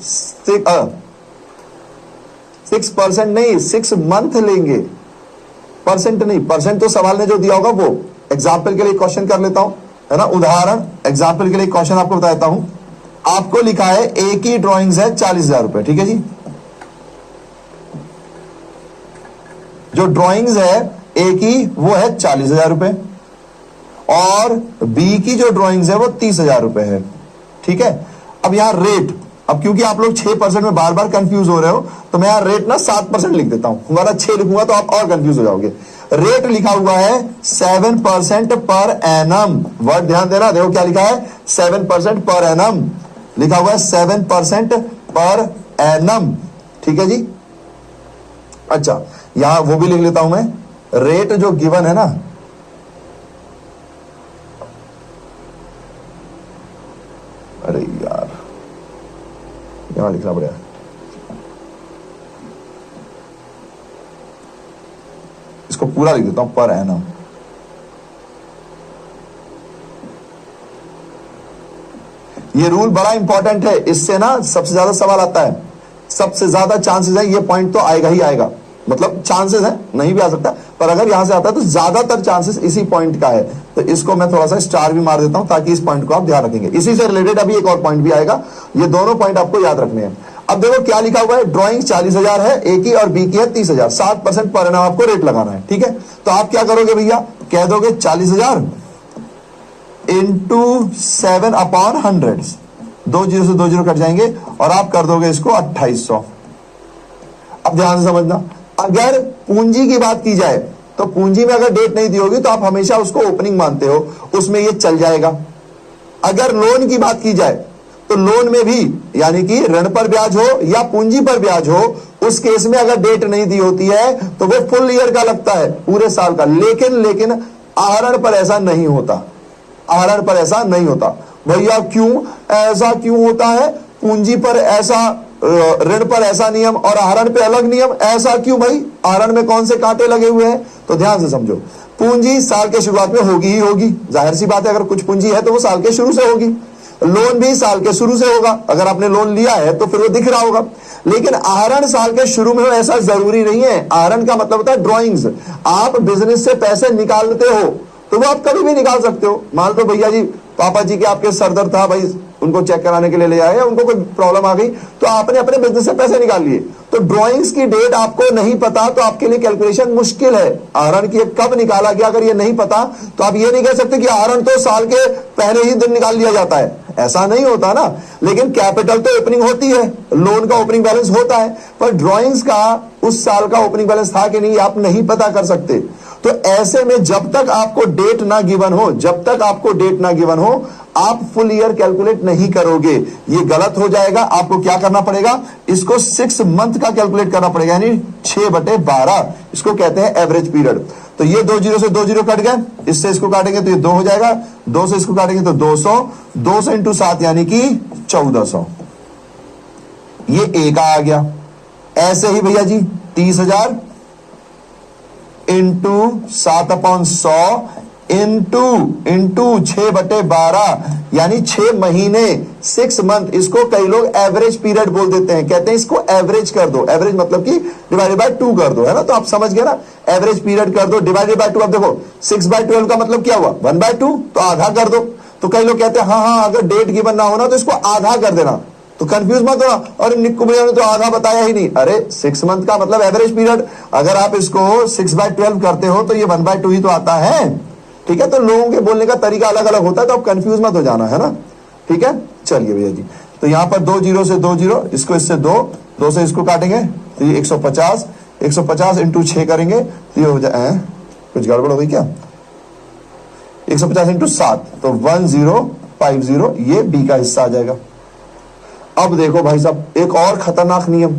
S1: 6% नहीं, 6 मंथ लेंगे, परसेंट नहीं। परसेंट तो सवाल ने जो दिया होगा वो, एग्जाम्पल के लिए क्वेश्चन कर लेता हूं, है ना, उदाहरण, एग्जाम्पल के लिए क्वेश्चन आपको बता देता हूं। आपको लिखा है एक ही ड्राइंग्स है 40,000 रुपए, ठीक है जी। जो ड्राइंग्स है एक ही वो है 40,000 रुपए, और बी की जो ड्राइंग्स है वो 30,000 रुपए है, ठीक है। अब यहां रेट, अब क्योंकि आप लोग 6% में बार बार कंफ्यूज हो रहे हो, तो मैं यहां रेट ना 7% लिख देता हूं, हमारा 6 लिखूंगा तो आप और कंफ्यूज हो जाओगे। रेट लिखा हुआ है 7% पर एनम, वर्ड ध्यान देना, देखो क्या लिखा है, 7% पर एनम लिखा हुआ है, 7% पर एनम, ठीक है जी। अच्छा, यहां वो भी लिख लेता हूं मैं, रेट जो गिवन है ना, अरे यार यहां लिखना पड़ेगा, इसको पूरा लिख देता हूं, पर एनम। ये रूल बड़ा इंपॉर्टेंट है, इससे ना सबसे ज्यादा सवाल आता है, सबसे ज्यादा चांसेस है, ये पॉइंट तो आएगा ही आएगा, मतलब चांसेस है, नहीं भी आ सकता, पर अगर यहां से आता है तो ज्यादातर चांसेस इसी पॉइंट का है। तो इसको मैं थोड़ा सा स्टार भी मार देता हूं ताकि इस पॉइंट को आप ध्यान रखेंगे। इसी से रिलेटेड अभी एक और पॉइंट भी आएगा, ये दोनों पॉइंट आपको याद रखने हैं। अब देखो क्या लिखा हुआ है, ड्राइंग 40,000 है, ए की और बी की है 30,000, 7% पर एनम आपको रेट लगाना है, ठीक है। तो आप क्या करोगे भैया, कह दोगे 40,000 इंटू 7/100, 2 जीरो से 2 जीरो कट जाएंगे, और आप कर दोगे इसको 2800। अब ध्यान से समझना, अगर पूंजी की बात की जाए तो पूंजी में अगर डेट नहीं दी होगी तो आप हमेशा उसको ओपनिंग मानते हो, उसमें ये चल जाएगा। अगर लोन की बात की जाए तो लोन में भी, यानी कि ऋण पर ब्याज हो या पूंजी पर ब्याज हो, उस केस में अगर डेट नहीं दी होती है तो वो फुल ईयर का लगता है, पूरे साल का। लेकिन आहरण पर ऐसा नहीं होता, आहरण पर ऐसा नहीं होता। भैया क्यों, ऐसा क्यों होता है? पूंजी पर ऐसा, ऋण पर ऐसा नियम और आहरण पे अलग नियम, ऐसा क्यों भाई? आहरण में कौन से कांटे लगे हुए हैं? तो ध्यान से समझो, पूंजी साल के शुरुआत में होगी ही होगी, जाहिर सी बात है, अगर कुछ पूंजी है तो वो साल के शुरू से होगी। लोन भी साल के शुरू से होगा, अगर आपने लोन लिया है तो फिर वो दिख रहा होगा। लेकिन आहरण साल के शुरू में हो ऐसा जरूरी नहीं है। आहरण का मतलब होता है ड्रॉइंग्स। आप बिजनेस से पैसे निकालते हो तो वो आप कभी भी निकाल सकते हो। मान लो भैया जी, पापा जी के आपके सरदर्द था भाई, उनको चेक कराने के लिए ले आए, उनको कोई प्रॉब्लम आ गई, तो आपने अपने बिजनेस से पैसे निकाल लिए, तो ड्राइंग्स की डेट आपको नहीं पता तो आपके लिए कैलकुलेशन मुश्किल है। आहरण की कब निकाला गया अगर ये नहीं पता तो आप ये नहीं कह सकते कि आहरण तो साल के पहले ही दिन निकाल लिया जाता है, ऐसा नहीं होता ना। लेकिन कैपिटल तो ओपनिंग होती है, लोन का ओपनिंग बैलेंस होता है, पर ड्राइंग्स का उस साल का ओपनिंग बैलेंस था कि नहीं आप नहीं पता कर सकते। तो ऐसे में जब तक आपको डेट ना गिवन हो, जब तक आपको डेट ना गिवन हो, आप फुल ईयर कैलकुलेट नहीं करोगे, ये गलत हो जाएगा। आपको क्या करना पड़ेगा, इसको 6 मंथ का कैलकुलेट करना पड़ेगा, यानी 6/12, इसको कहते हैं एवरेज पीरियड। तो ये 2 जीरो से 2 जीरो कट गए, इससे इसको काटेंगे तो ये 2 हो जाएगा, 2 से इसको काटेंगे तो 200, 200 इंटू 7 यानी कि 1400, ये ए का आ गया। ऐसे ही भैया जी 30,000 इंटू 7/100 इंटू 6/12 यानी 6 महीने, 6 मंथ। इसको कई लोग एवरेज पीरियड बोल देते हैं, कहते हैं इसको एवरेज कर दो, एवरेज मतलब कि डिवाइडेड बाय 2 कर दो, है ना। तो आप समझ गए ना, एवरेज पीरियड कर दो डिवाइडेड बाय 2। अब देखो 6/12 का मतलब क्या हुआ, 1/2, तो आधा कर दो। तो कई लोग कहते हैं हाँ अगर डेट गिवन ना होना तो इसको आधा कर देना, तो कंफ्यूज मत होना, और निक्कू भैया ने तो आधा बताया ही नहीं। अरे 6 मंथ का मतलब एवरेज पीरियड, अगर आप इसको 6/12 करते हो तो ये 1/2 ही तो आता है, ठीक है। तो लोगों के बोलने का तरीका अलग अलग होता है, तो आप कंफ्यूज मत हो जाना, है ना, ठीक है। चलिए भैया जी, तो यहां पर 2 जीरो से 2 जीरो, इसको इससे 2 से इसको काटेंगे तो ये 150 इंटू 6 करेंगे तो ये हो जाए, कुछ गड़बड़ हो गई क्या, 150 इंटू 7 तो 1050, ये बी का हिस्सा आ जाएगा। अब देखो भाई साहब, एक और खतरनाक नियम,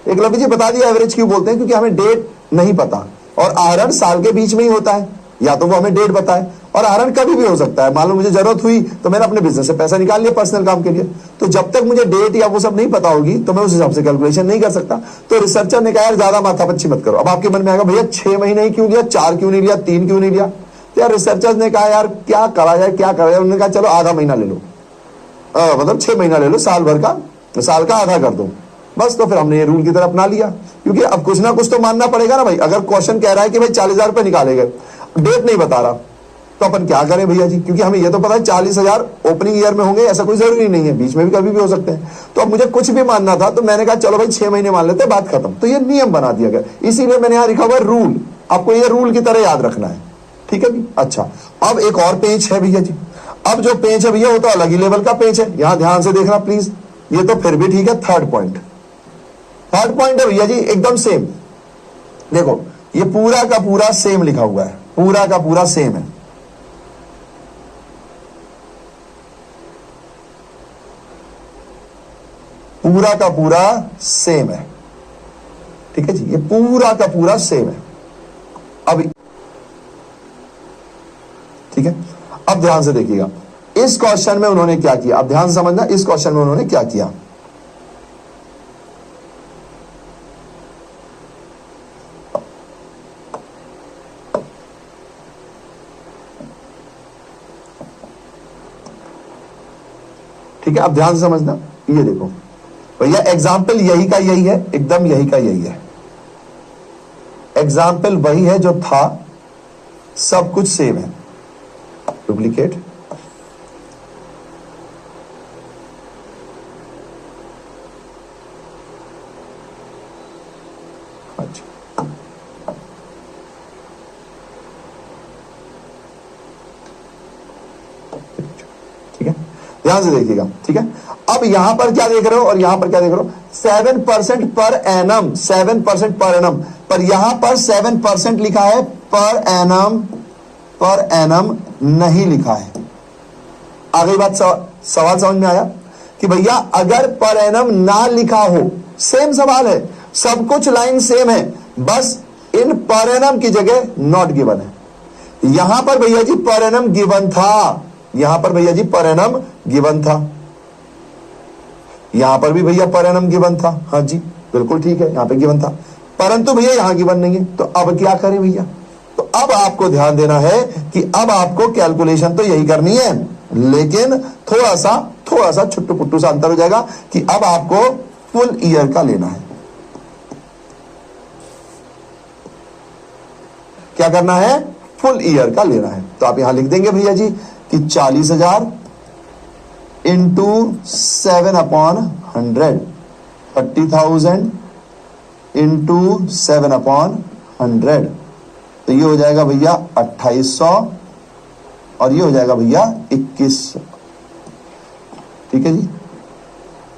S1: एकलव्य जी बता दिया एवरेज क्यों बोलते हैं, क्योंकि हमें डेट नहीं पता और आहरण साल के बीच में ही होता है, या तो वो हमें डेट बताए और आहरण कभी भी हो सकता है। मान लो मुझे जरूरत हुई तो मैंने अपने बिजनेस से पैसा निकाल लिया पर्सनल काम के लिए, तो जब तक मुझे डेट या वो सब नहीं पता होगी तो मैं उस हिसाब से कैलकुलेशन नहीं कर सकता। तो रिसर्चर ने कहा यार ज्यादा माथापच्ची मत करो। अब आपके मन में आएगा भैया 6 महीने ही क्यों लिया, 4 क्यों नहीं लिया, 3 क्यों नहीं लिया। तो यार रिसर्चर्स ने कहा यार क्या करा जाए क्या करा जाए, उन्होंने कहा चलो आधा महीना ले लो, मतलब 6 महीना ले लो, साल भर का, साल का आधा कर दो बस। तो फिर हमने ये रूल की तरह अपना लिया, क्योंकि अब कुछ ना कुछ तो मानना पड़ेगा ना भाई। अगर क्वेश्चन कह रहा है कि भाई 40,000 रुपए निकाले गए, डेट नहीं बता रहा, तो अपन क्या करें भैया जी, क्योंकि हमें ये तो पता है 40,000 ओपनिंग ईयर में होंगे, ऐसा कोई जरूरी नहीं है, बीच में भी कभी भी हो सकते हैं। तो अब मुझे कुछ भी मानना था, तो मैंने कहा चलो भाई 6 महीने मान लेते, बात खत्म। तो ये नियम बना दिया गया, इसीलिए मैंने यहां लिखा हुआ रूल, आपको ये रूल की तरह याद रखना है, ठीक है भी। अच्छा, अब एक और पेज है भैया जी। अब जो पेज है भैया वो तो अलग ही लेवल का पेज है, यहां ध्यान से देखना प्लीज। ये तो फिर भी ठीक है, थर्ड पॉइंट है भैया जी, एकदम सेम। देखो ये पूरा का पूरा सेम लिखा हुआ है, पूरा का पूरा सेम है। पूरा का पूरा सेम है, ठीक है जी, ये पूरा का पूरा सेम है। अभी ठीक है, अब ध्यान से देखिएगा इस क्वेश्चन में उन्होंने क्या किया। अब ध्यान से समझना, इस क्वेश्चन में उन्होंने क्या किया। ठीक है, अब ध्यान से समझना, ये देखो भैया एग्जाम्पल यही का यही है, एकदम यही का यही है। एग्जाम्पल वही है जो था, सब कुछ सेम है। डुप्लीकेट, अच्छा ठीक है, ध्यान से देखिएगा, ठीक है। अब यहां पर क्या देख रहे हो और यहां पर क्या देख रहे हो, 7% पर एनम, 7% पर एनम, पर यहां पर 7% लिखा है, पर एनम, पर एनम नहीं लिखा है। आगे बात, सवाल समझ में आया कि भैया अगर पर एनम ना लिखा हो, सेम सवाल है, सब कुछ लाइन सेम है, बस इन पर एनम की जगह नॉट गिवन है। यहां पर भैया जी पर एनम गिवन था, यहां पर भैया जी पर एनम गिवन था, यहां पर भी भैया पर एनम गिवन था, हाँ जी बिल्कुल ठीक है, यहां पे गिवन था, परंतु भैया यहां गिवन नहीं है। तो अब क्या करें भैया, तो अब आपको ध्यान देना है कि अब आपको कैलकुलेशन तो यही करनी है, लेकिन थोड़ा सा छुट्टू पुट्टू सा अंतर हो जाएगा कि अब आपको फुल ईयर का लेना है। क्या करना है, फुल ईयर का लेना है। तो आप यहां लिख देंगे भैया जी कि 40,000 इंटू 7/100, 30,000 इंटू 7/100, तो ये हो जाएगा भैया 2800 और ये हो जाएगा भैया 2100, ठीक है जी।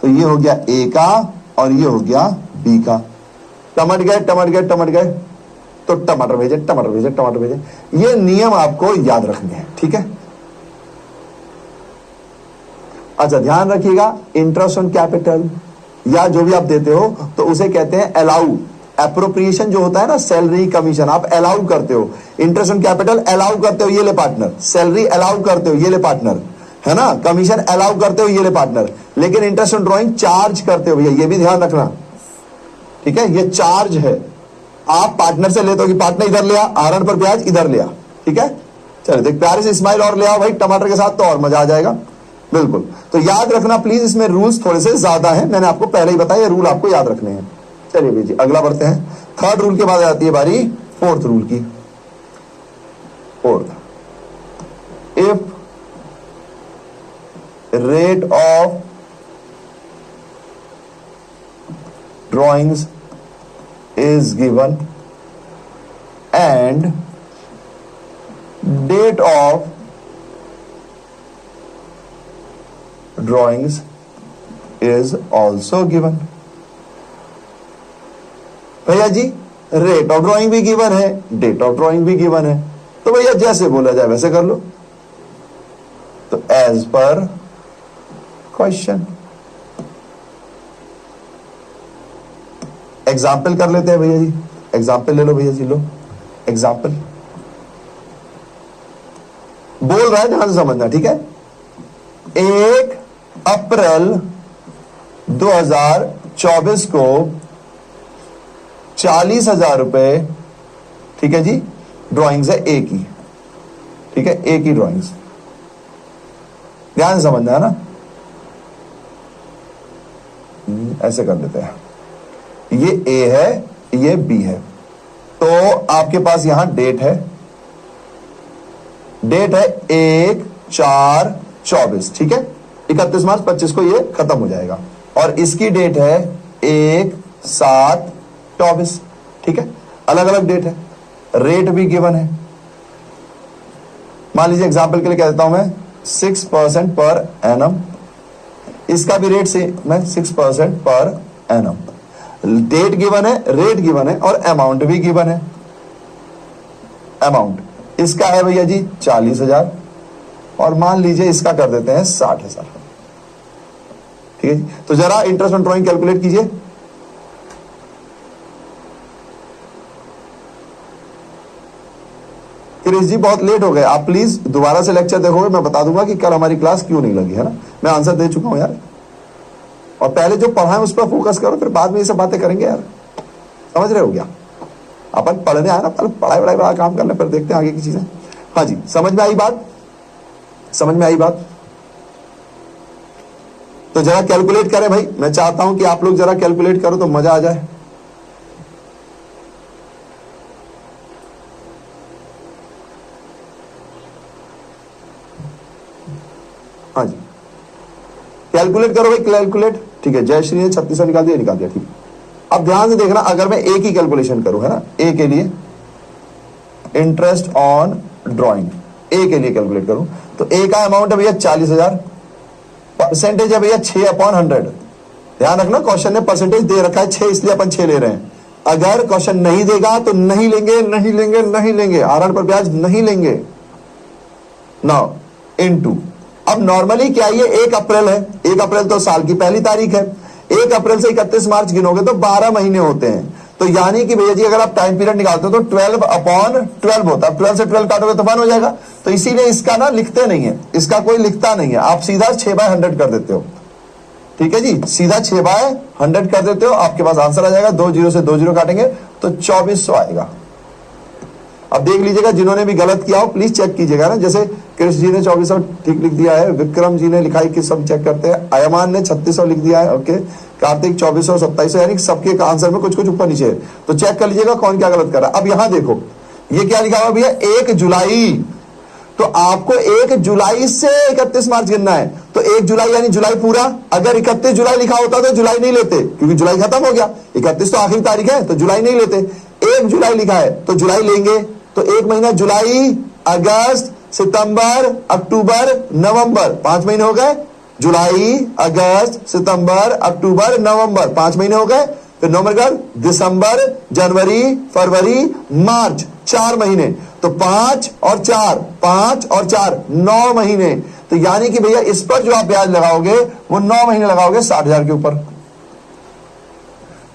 S1: तो ये हो गया ए का और ये हो गया बी का। टमट गए, तो टमाटर भेजे। ये नियम आपको याद रखने हैं, ठीक है। अच्छा ध्यान रखिएगा, इंटरेस्ट ऑन कैपिटल या जो भी आप देते हो तो उसे कहते हैं अलाउ। एप्रोप्रिएशन जो होता है ना, सैलरी कमीशन आप अलाउ करते हो, इंटरेस्ट ऑन कैपिटल अलाउ करते हो, ये ले पार्टनर, सैलरी अलाउ करते हो, ये ले पार्टनर, है ना, कमीशन अलाउ करते हो, ये ले पार्टनर, लेकिन इंटरेस्ट ऑन ड्रॉइंग चार्ज करते हो भैया, ये भी ध्यान रखना, ठीक है। ये चार्ज है, आप पार्टनर से लेते हो कि पार्टनर इधर लिया, आहरण पर ब्याज इधर लिया, ठीक है। चलो देख प्यारे से स्माइल और ले आओ भाई टमाटर के साथ, तो और मजा आ जाएगा, बिल्कुल। तो याद रखना प्लीज, इसमें रूल्स थोड़े से ज्यादा हैं, मैंने आपको पहले ही बताया, ये रूल आपको याद रखने हैं। चलिए भैया जी अगला बढ़ते हैं, थर्ड रूल के बाद आती है बारी फोर्थ रूल की। Fourth, if rate of drawings is given and date of drawings is also given। भैया जी रेट ऑफ ड्राइंग भी गिवन है, डेट ऑफ ड्राइंग भी गिवन है, तो भैया जैसे बोला जाए वैसे कर लो। तो एज पर क्वेश्चन, एग्जाम्पल कर लेते हैं भैया जी, एग्जाम्पल ले लो भैया जी, लो एग्जाम्पल बोल रहा है, ध्यान से समझना, ठीक है। 1 अप्रैल 2024 को 40,000 रुपए, ठीक है जी, ड्राइंग्स है एक ही, ठीक है, एक ही ड्राइंग्स, ध्यान से समझना है ना। ऐसे कर लेते हैं, ये ए है, ये बी है, तो आपके पास यहां डेट है, डेट है 1/4/24, ठीक है, 31 मार्च 25 को ये खत्म हो जाएगा, और इसकी डेट है 1/7/24, ठीक है, अलग अलग डेट है, रेट भी गिवन है। मान लीजिए एग्जाम्पल के लिए कह देता हूं मैं 6% पर एनम, इसका भी रेट से मैं 6% पर एनम, डेट गिवन है, रेट गिवन है, और अमाउंट भी गिवन है। अमाउंट इसका है भैया जी 40,000, और मान लीजिए इसका कर देते हैं 60,000, ठीक है जी। तो जरा इंटरेस्ट ऑन ड्राइंग कैलकुलेट कीजिए। क्रिस जी बहुत लेट हो गए, आप प्लीज दोबारा से लेक्चर देखोगे, मैं बता दूंगा कि कल हमारी क्लास क्यों नहीं लगी, है ना। मैं आंसर दे चुका हूं यार, और पहले जो पढ़ा है उस पर फोकस करो, फिर बाद में ये सब बातें करेंगे यार, समझ रहे हो क्या। अपन पढ़ने आए ना, पढ़ाई वढ़ाई बड़ा काम करने, फिर देखते हैं आगे की चीजें। हाँ जी, समझ में आई बात, समझ में आई बात। तो जरा कैलकुलेट करें भाई, मैं चाहता हूं कि आप लोग जरा कैलकुलेट करो तो मजा आ जाए। हाँ जी, कैलकुलेट करो भाई, कैलकुलेट, ठीक है। जयश्री ने 3600 निकाल दिया, निकाल दिया, ठीक है। अब ध्यान से देखना, अगर मैं ए की कैलकुलेशन करूं, है ना, ए के लिए इंटरेस्ट ऑन ड्राइंग, ए के लिए कैलकुलेट करूं, तो ए का अमाउंट है भैया 40,000, परसेंटेज है भैया 6/100। ध्यान रखना, क्वेश्चन ने परसेंटेज दे रखा है 6, इसलिए अपन 6 ले रहे हैं। अगर क्वेश्चन नहीं देगा तो नहीं लेंगे, नहीं लेंगे, नहीं लेंगे, आरएन पर ब्याज नहीं लेंगे। नाउ इनटू, अब नॉर्मली क्या, ये 1 अप्रैल है, 1 अप्रैल तो साल की पहली तारीख है, 1 अप्रैल से 31 मार्च गिनोगे तो 12 महीने होते हैं। तो यानी कि भैया जी अगर आप टाइम पीरियड निकालते हो तो 12/12 होता है, 12 से 12 काटोगे तो 1 हो जाएगा। तो इसीलिए इसका ना लिखते नहीं है, इसका कोई लिखता नहीं है, आप सीधा 6/100 कर देते हो, ठीक है जी, सीधा 6/100 कर देते हो, आपके पास आंसर आ जाएगा। 2 0 से 2 0 काटेंगे तो 2400 आएगा। अब देख लीजिएगा, जिन्होंने भी गलत किया हो प्लीज चेक कीजिएगा ना, जैसे कृष्ण जी ने 2400 ठीक लिख दिया है, विक्रम जी ने लिखा है कि सब चेक करते हैं, अयमान ने 3600 लिख दिया है, ओके, कार्तिक 2400, 2700, यानी सबके आंसर में कुछ कुछ ऊपर नीचे है, तो चेक कर लीजिएगा कौन क्या गलत कर रहा है। अब यहां देखो, ये क्या लिखा हुआ भैया, 1 जुलाई, तो आपको 1 जुलाई से 31 मार्च गिनना है, तो 1 जुलाई यानी जुलाई पूरा। अगर 31 जुलाई लिखा होता तो जुलाई नहीं लेते, क्योंकि जुलाई खत्म हो गया, 31 तो आखिरी तारीख है, तो जुलाई नहीं लेते। 1 जुलाई लिखा है तो जुलाई लेंगे, तो 1 महीना जुलाई, अगस्त, सितंबर, अक्टूबर, नवंबर, 5 महीने हो गए। जुलाई, अगस्त, सितंबर, अक्टूबर, नवंबर, 5 महीने हो गए। फिर नवंबर कर, दिसंबर, जनवरी, फरवरी, मार्च, 4 महीने, तो 5 और 4, 5 और 4, 9 महीने। तो यानी कि भैया इस पर जो आप ब्याज लगाओगे वो 9 महीने लगाओगे 60,000 के ऊपर,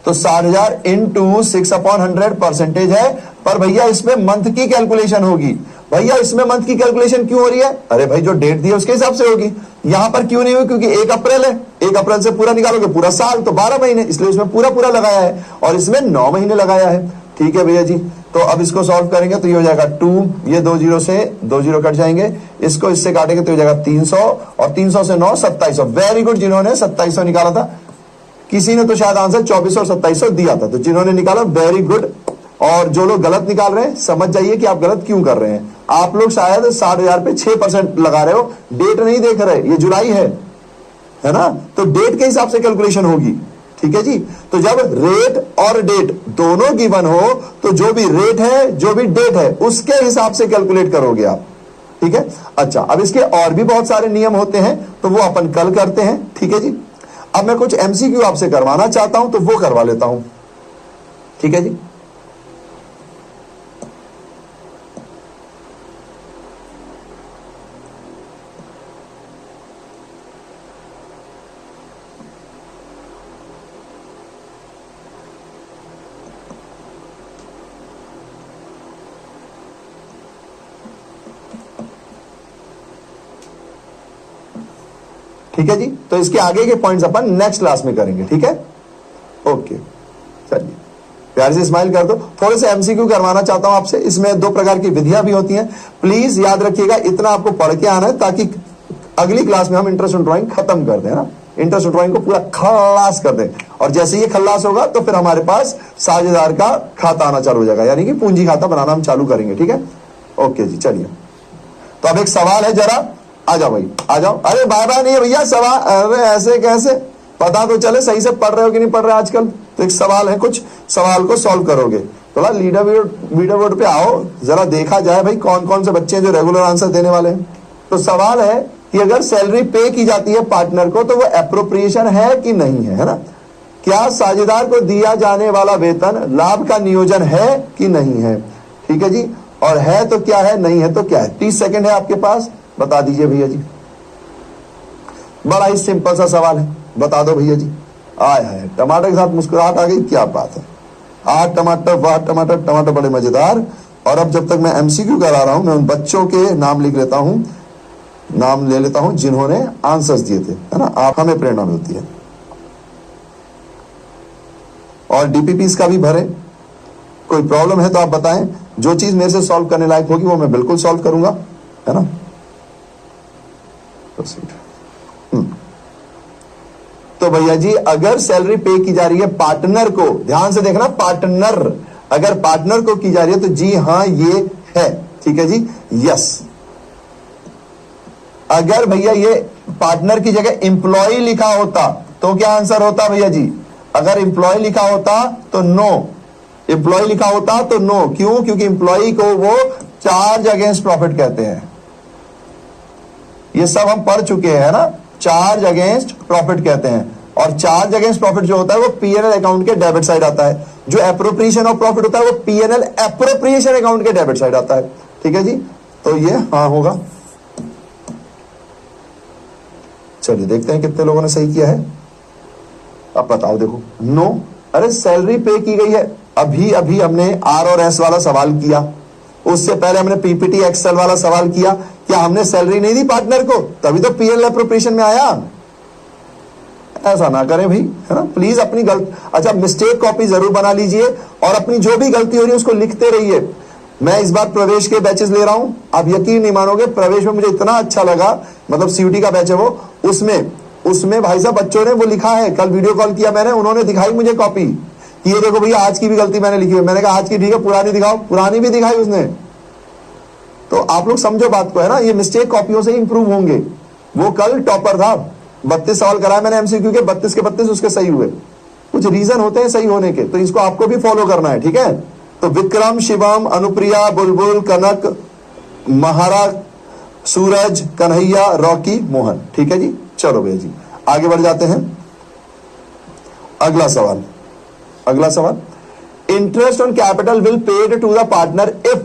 S1: तो 60,000 इंटू 6/100 परसेंटेज है। पर भैया इसमें मंथ की कैलकुलेशन होगी। भैया इसमें मंथ की कैलकुलेशन क्यों हो रही है, अरे भाई जो डेट दी है उसके हिसाब से होगी, यहां पर क्यों नहीं हुई, क्योंकि 1 अप्रैल है, 1 अप्रैल से पूरा निकालोगे पूरा साल, तो 12 महीने, इसलिए इसमें पूरा पूरा लगाया है, और इसमें 9 महीने लगाया है, ठीक है भैया जी। तो अब इसको सॉल्व करेंगे तो ये हो जाएगा 2, ये 2 0 से 2 0 कट जाएंगे, इसको इससे काटेंगे तो हो जाएगा 300, और 300 से 9, 2700। वेरी गुड, जिन्होंने 2700 निकाला था, किसी ने तो शायद आंसर 2400 और 2700 दिया था, तो जिन्होंने निकाला वेरी गुड। और जो लोग गलत निकाल रहे हैं समझ जाइए कि आप गलत क्यों कर रहे हैं। आप लोग शायद 60,000 पे 6% लगा रहे हो, डेट नहीं देख रहे, ये जुलाई है ना, तो डेट के हिसाब से कैलकुलेशन होगी, ठीक है जी। तो जब रेट और डेट दोनों गिवन हो तो जो भी रेट है जो भी डेट है उसके हिसाब से कैलकुलेट करोगे आप, ठीक है। अच्छा, अब इसके और भी बहुत सारे नियम होते हैं तो वो अपन कल करते हैं, ठीक है जी। अब मैं कुछ एमसीक्यू आपसे करवाना चाहता हूं तो वो करवा लेता हूं, ठीक है जी। ठीक है जी। तो इसके आगे के पॉइंट्स अपन नेक्स्ट क्लास में करेंगे, ठीक है। ओके, चलिए प्यार से स्माइल कर दो। थोड़े से एमसीक्यू करवाना चाहता हूं आपसे। इसमें 2 प्रकार की विधियां भी होती हैं। प्लीज याद रखिएगा, इतना आपको पढ़ के आना है ताकि अगली क्लास में हम इंटरेस्ट ऑन ड्राइंग खत्म कर दें ना, इंटरेस्ट ऑन ड्राइंग को पूरा खल्लास कर दें। और जैसे ये खल्लास होगा तो फिर हमारे पास साझेदार का खाता आना चालू हो जाएगा, यानी कि पूंजी खाता बनाना हम चालू करेंगे, ठीक है। ओके जी, चलिए। तो अब एक सवाल है, जरा आ जाओ भाई, आ जाओ। अरे बाय बाय नहीं है भैया, सवाल। अरे ऐसे कैसे, पता तो चले सही से पढ़ रहे हो कि नहीं पढ़ रहे आजकल। तो एक सवाल है, कुछ सवाल को सॉल्व करोगे। थोड़ा लीडर बोर्ड पे आओ, जरा देखा जाए भाई कौन कौन से बच्चे हैं जो रेगुलर आंसर देने वाले हैं। तो सवाल है कि अगर सैलरी पे की जाती है पार्टनर को तो वो एप्रोप्रिएशन है कि नहीं है, है ना। क्या साझेदार को दिया जाने वाला वेतन लाभ का नियोजन है कि नहीं है, ठीक है जी। और है तो क्या है, नहीं है तो क्या है। 30 सेकंड है आपके पास, बता दीजिए भैया जी। बड़ा ही सिंपल सा सवाल है, बता दो भैया जी। आय है, टमाटर के साथ मुस्कुराहट आ गई, क्या बात है। आज टमाटर, वाह टमाटर, टमाटर बड़े मजेदार। और अब जब तक मैं एमसीक्यू करा रहा हूं, मैं उन बच्चों के नाम लिख लेता हूं, नाम ले लेता हूं जिन्होंने आंसर्स दिए थे, है ना। आप हमें प्रेरणा मिलती है। और डीपीपीस का भी भरें। कोई प्रॉब्लम है तो आप बताएं, जो चीज मेरे से सॉल्व करने लायक होगी वो मैं बिल्कुल सॉल्व करूंगा, है ना। तो भैया जी, अगर सैलरी पे की जा रही है पार्टनर को, ध्यान से देखना, पार्टनर, अगर पार्टनर को की जा रही है तो जी हाँ ये है, ठीक है जी, यस। अगर भैया ये पार्टनर की जगह एम्प्लॉय लिखा होता तो क्या आंसर होता भैया जी। अगर एम्प्लॉय लिखा होता तो नो, एम्प्लॉय लिखा होता तो नो। क्यों, क्योंकि एम्प्लॉय को वो चार्ज अगेंस्ट प्रॉफिट कहते हैं। ये सब हम पढ़ चुके हैं ना, चार्ज अगेंस्ट प्रॉफिट कहते हैं। और चार्ज अगेंस्ट प्रॉफिट जो होता है वो पीएनएल अकाउंट के डेबिट साइड आता है। जो एप्रोप्रिएशन ऑफ प्रॉफिट होता है वो पीएनएल एप्रोप्रिएशन अकाउंट के डेबिट साइड आता है, ठीक है जी। तो ये हाँ होगा। चलिए देखते हैं कितने लोगों ने सही किया है। अब बताओ, देखो नो। अरे सैलरी पे की गई है, अभी अभी हमने आर और एस वाला सवाल किया, उससे पहले हमने पीपीटी एक्सेल वाला सवाल किया। क्या हमने सैलरी नहीं दी पार्टनर को, तभी तो पीएल एप्रोप्रिएशन में आया। ऐसा ना करें भाई, है ना। प्लीज अपनी अच्छा मिस्टेक कॉपी जरूर बना लीजिए और अपनी जो भी गलती हो रही है उसको लिखते रहिए। मैं इस बार प्रवेश के बैचेस ले रहा हूं, आप यकीन नहीं मानोगे, प्रवेश में मुझे इतना अच्छा लगा, मतलब सीयूटी का बैच है वो, उसमें भाई साहब बच्चों ने वो लिखा है। कल वीडियो कॉल किया मैंने, उन्होंने दिखाई मुझे कॉपी कि ये देखो भैया आज की भी गलती मैंने लिखी है। मैंने कहा आज की ठीक है, पुरानी दिखाओ, पुरानी भी दिखाई उसने। तो आप लोग समझो बात को, है ना। ये मिस्टेक कॉपियों से इंप्रूव होंगे। वो कल टॉपर था, 32 सवाल कराए मैंने एमसीक्यू के, 32 के 32 उसके सही हुए। कुछ रीजन होते हैं सही होने के, तो इसको आपको भी फॉलो करना है, ठीक है। तो विक्रम, शिवम, अनुप्रिया, बुलबुल, कनक, महारा, सूरज, कन्हैया, रॉकी, मोहन, ठीक है जी। चलो भैया जी आगे बढ़ जाते हैं। अगला सवाल, interest on capital will paid to the partner if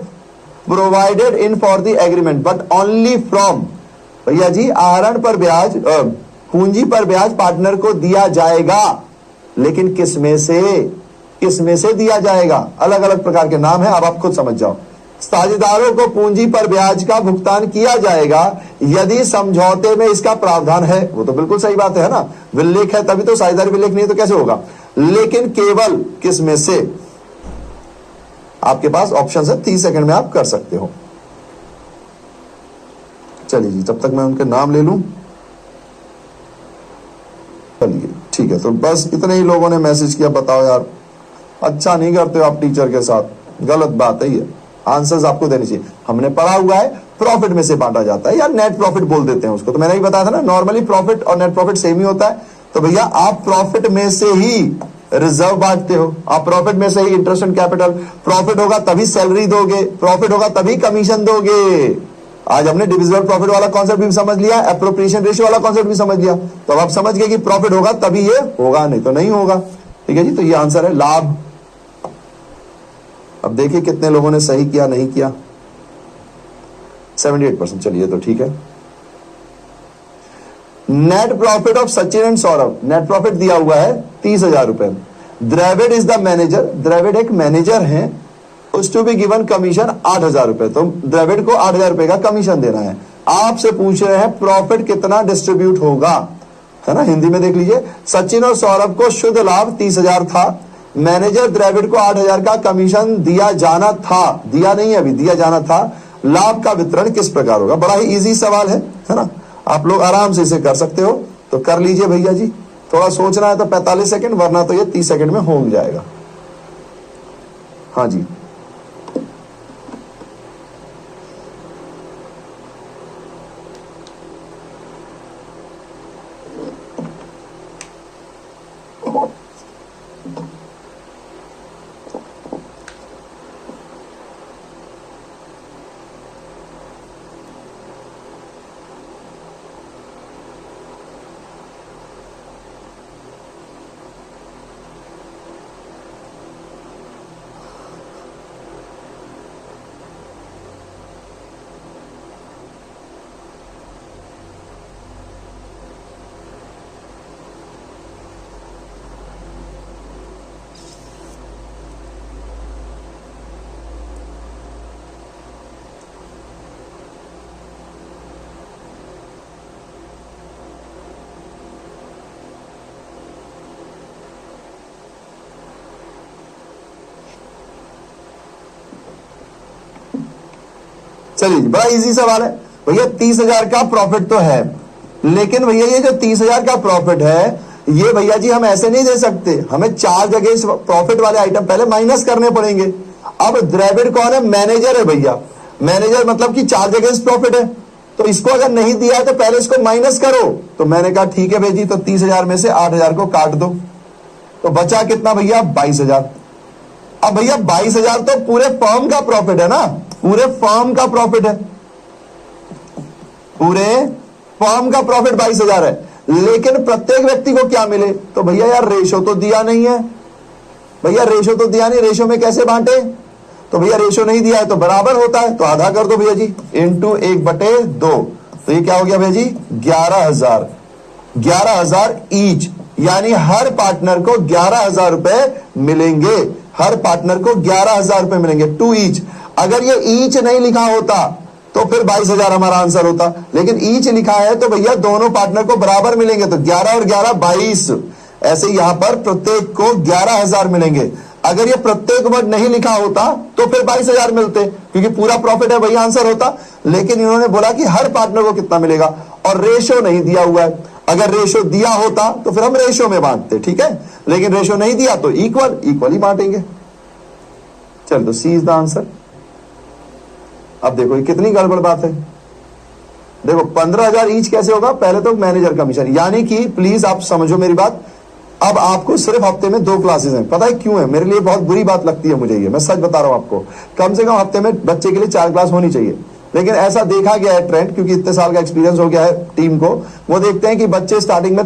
S1: provided in for the agreement but only from. भैया जी आहरण पर ब्याज, पूंजी पर ब्याज पार्टनर को दिया जाएगा, लेकिन किसमें से दिया जाएगा। अलग अलग प्रकार के नाम है, अब आप खुद समझ जाओ। साझेदारों को पूंजी पर ब्याज का भुगतान किया जाएगा यदि समझौते में इसका प्रावधान है। वो तो बिल्कुल सही बात है ना, विल्लेख है तभी तो, साझेदारी विल्लेख नहीं है तो कैसे होगा। लेकिन केवल किसमें से, आपके पास ऑप्शन है, 30 सेकंड में आप कर सकते हो। चलिए जी, तब तक मैं उनके नाम ले लूं। चलिए ठीक है, तो बस इतने ही लोगों ने मैसेज किया। बताओ यार, अच्छा नहीं करते हो आप टीचर के साथ, गलत बात है ये। आंसर्स आपको देने चाहिए। हमने पढ़ा हुआ है प्रॉफिट में से बांटा जाता है, या नेट प्रॉफिट बोल देते हैं उसको। तो मैंने ही बताया था ना, नॉर्मली प्रॉफिट और नेट प्रॉफिट सेम ही होता है। तो भैया आप प्रॉफिट में से ही रिजर्व बांटते हो, आप प्रॉफिट में से ही इंटरेस्ट ऑन कैपिटल। प्रॉफिट होगा तभी सैलरी दोगे, प्रॉफिट होगा तभी कमीशन दोगे। आज हमने डिविजिबल प्रॉफिट वाला कॉन्सेप्ट भी समझ लिया, एप्रोप्रिएशन रेशियो वाला कॉन्सेप्ट भी समझ लिया। तो अब आप समझ गए कि प्रॉफिट होगा तभी ये होगा, नहीं तो नहीं होगा, ठीक है जी। तो ये आंसर है लाभ। अब देखिए कितने लोगों ने सही किया, नहीं किया। 78%, चलिए तो ठीक है। Net profit of Sachin and Saurabh, net profit दिया हुआ है 30,000 रुपए। Dravid is the manager, Dravid एक मैनेजर है, उस टू बी गिवन कमीशन 8,000 रुपए। तो द्रविड को 8,000 रुपए का कमीशन देना है। आपसे पूछ रहे हैं प्रॉफिट कितना डिस्ट्रीब्यूट होगा। है ना, हिंदी में देख लीजिए। सचिन और सौरभ को शुद्ध लाभ 30,000 था। मैनेजर द्रविड़ को 8,000 का कमीशन दिया जाना था, दिया नहीं है अभी, दिया जाना था। लाभ का वितरण किस प्रकार होगा? बड़ा ही इजी सवाल है ना, आप लोग आराम से इसे कर सकते हो, तो कर लीजिए भैया जी। थोड़ा सोचना है तो 45 सेकंड, वरना तो ये 30 सेकंड में हो जाएगा। हाँ जी, चलिए बड़ा इजी सवाल है भैया। 30,000 का प्रॉफिट तो है, लेकिन भैया ये जो 30,000 का प्रॉफिट है, ये भैया जी हम ऐसे नहीं दे सकते, हमें 4 जगह इस प्रॉफिट वाले आइटम पहले माइनस करने पड़ेंगे। अब द्रविड़ कौन है? मैनेजर है भैया। मैनेजर मतलब कि 4 जगह इस प्रॉफिट है, तो इसको अगर नहीं दिया है तो पहले इसको माइनस करो। तो मैंने कहा ठीक है भाई जी, तो 30,000 में से 8,000 को काट दो, तो बचा कितना भैया? 22,000। अब भैया 22,000 तो पूरे फर्म का प्रॉफिट है ना, पूरे फर्म का प्रॉफिट है, पूरे फर्म का प्रॉफिट 22,000 है। लेकिन प्रत्येक व्यक्ति को क्या मिले? तो भैया यार रेशो तो दिया नहीं है, भैया रेशो तो दिया नहीं, रेशो में कैसे बांटे? तो भैया रेशो नहीं दिया है तो बराबर होता है, तो आधा कर दो भैया जी, इंटू 1/2। तो ये क्या हो गया भैया जी? 11,000। 11,000 ईच, यानी हर पार्टनर को 11,000 रुपए मिलेंगे, हर पार्टनर को 11,000 रुपए मिलेंगे, 2 ईच। अगर ये ईच नहीं लिखा होता तो फिर 22,000 हमारा आंसर होता, लेकिन ईच लिखा है तो भैया दोनों पार्टनर को बराबर मिलेंगे, तो 11 और 11 22। ऐसे यहां पर प्रत्येक को 11,000 मिलेंगे। अगर ये प्रत्येक वर्ड नहीं लिखा होता तो फिर 22,000 मिलते, क्योंकि पूरा प्रॉफिट है, वही आंसर होता। लेकिन इन्होंने बोला कि हर पार्टनर को कितना मिलेगा, और रेशो नहीं दिया हुआ है। अगर रेशो दिया होता तो फिर हम रेशो में बांटते, ठीक है, लेकिन रेशो नहीं दिया तो इक्वली बांटेंगे। चल, तो सी इज द आंसर। अब देखो ये कितनी गड़बड़ बात है। देखो 15,000 ईच कैसे होगा? पहले तो मैनेजर कमीशन, यानी कि प्लीज आप समझो मेरी बात। अब आपको सिर्फ हफ्ते में 2 क्लासेस हैं, पता है क्यों है? मेरे लिए बहुत बुरी बात लगती है मुझे ये, मैं सच बता रहा हूं आपको। कम से कम हफ्ते में बच्चे के लिए 4 क्लास होनी चाहिए, लेकिन ऐसा देखा गया है ट्रेंड, क्योंकि इतने साल का एक्सपीरियंस हो गया है टीम को, वो देखते हैं कि बच्चे स्टार्टिंग में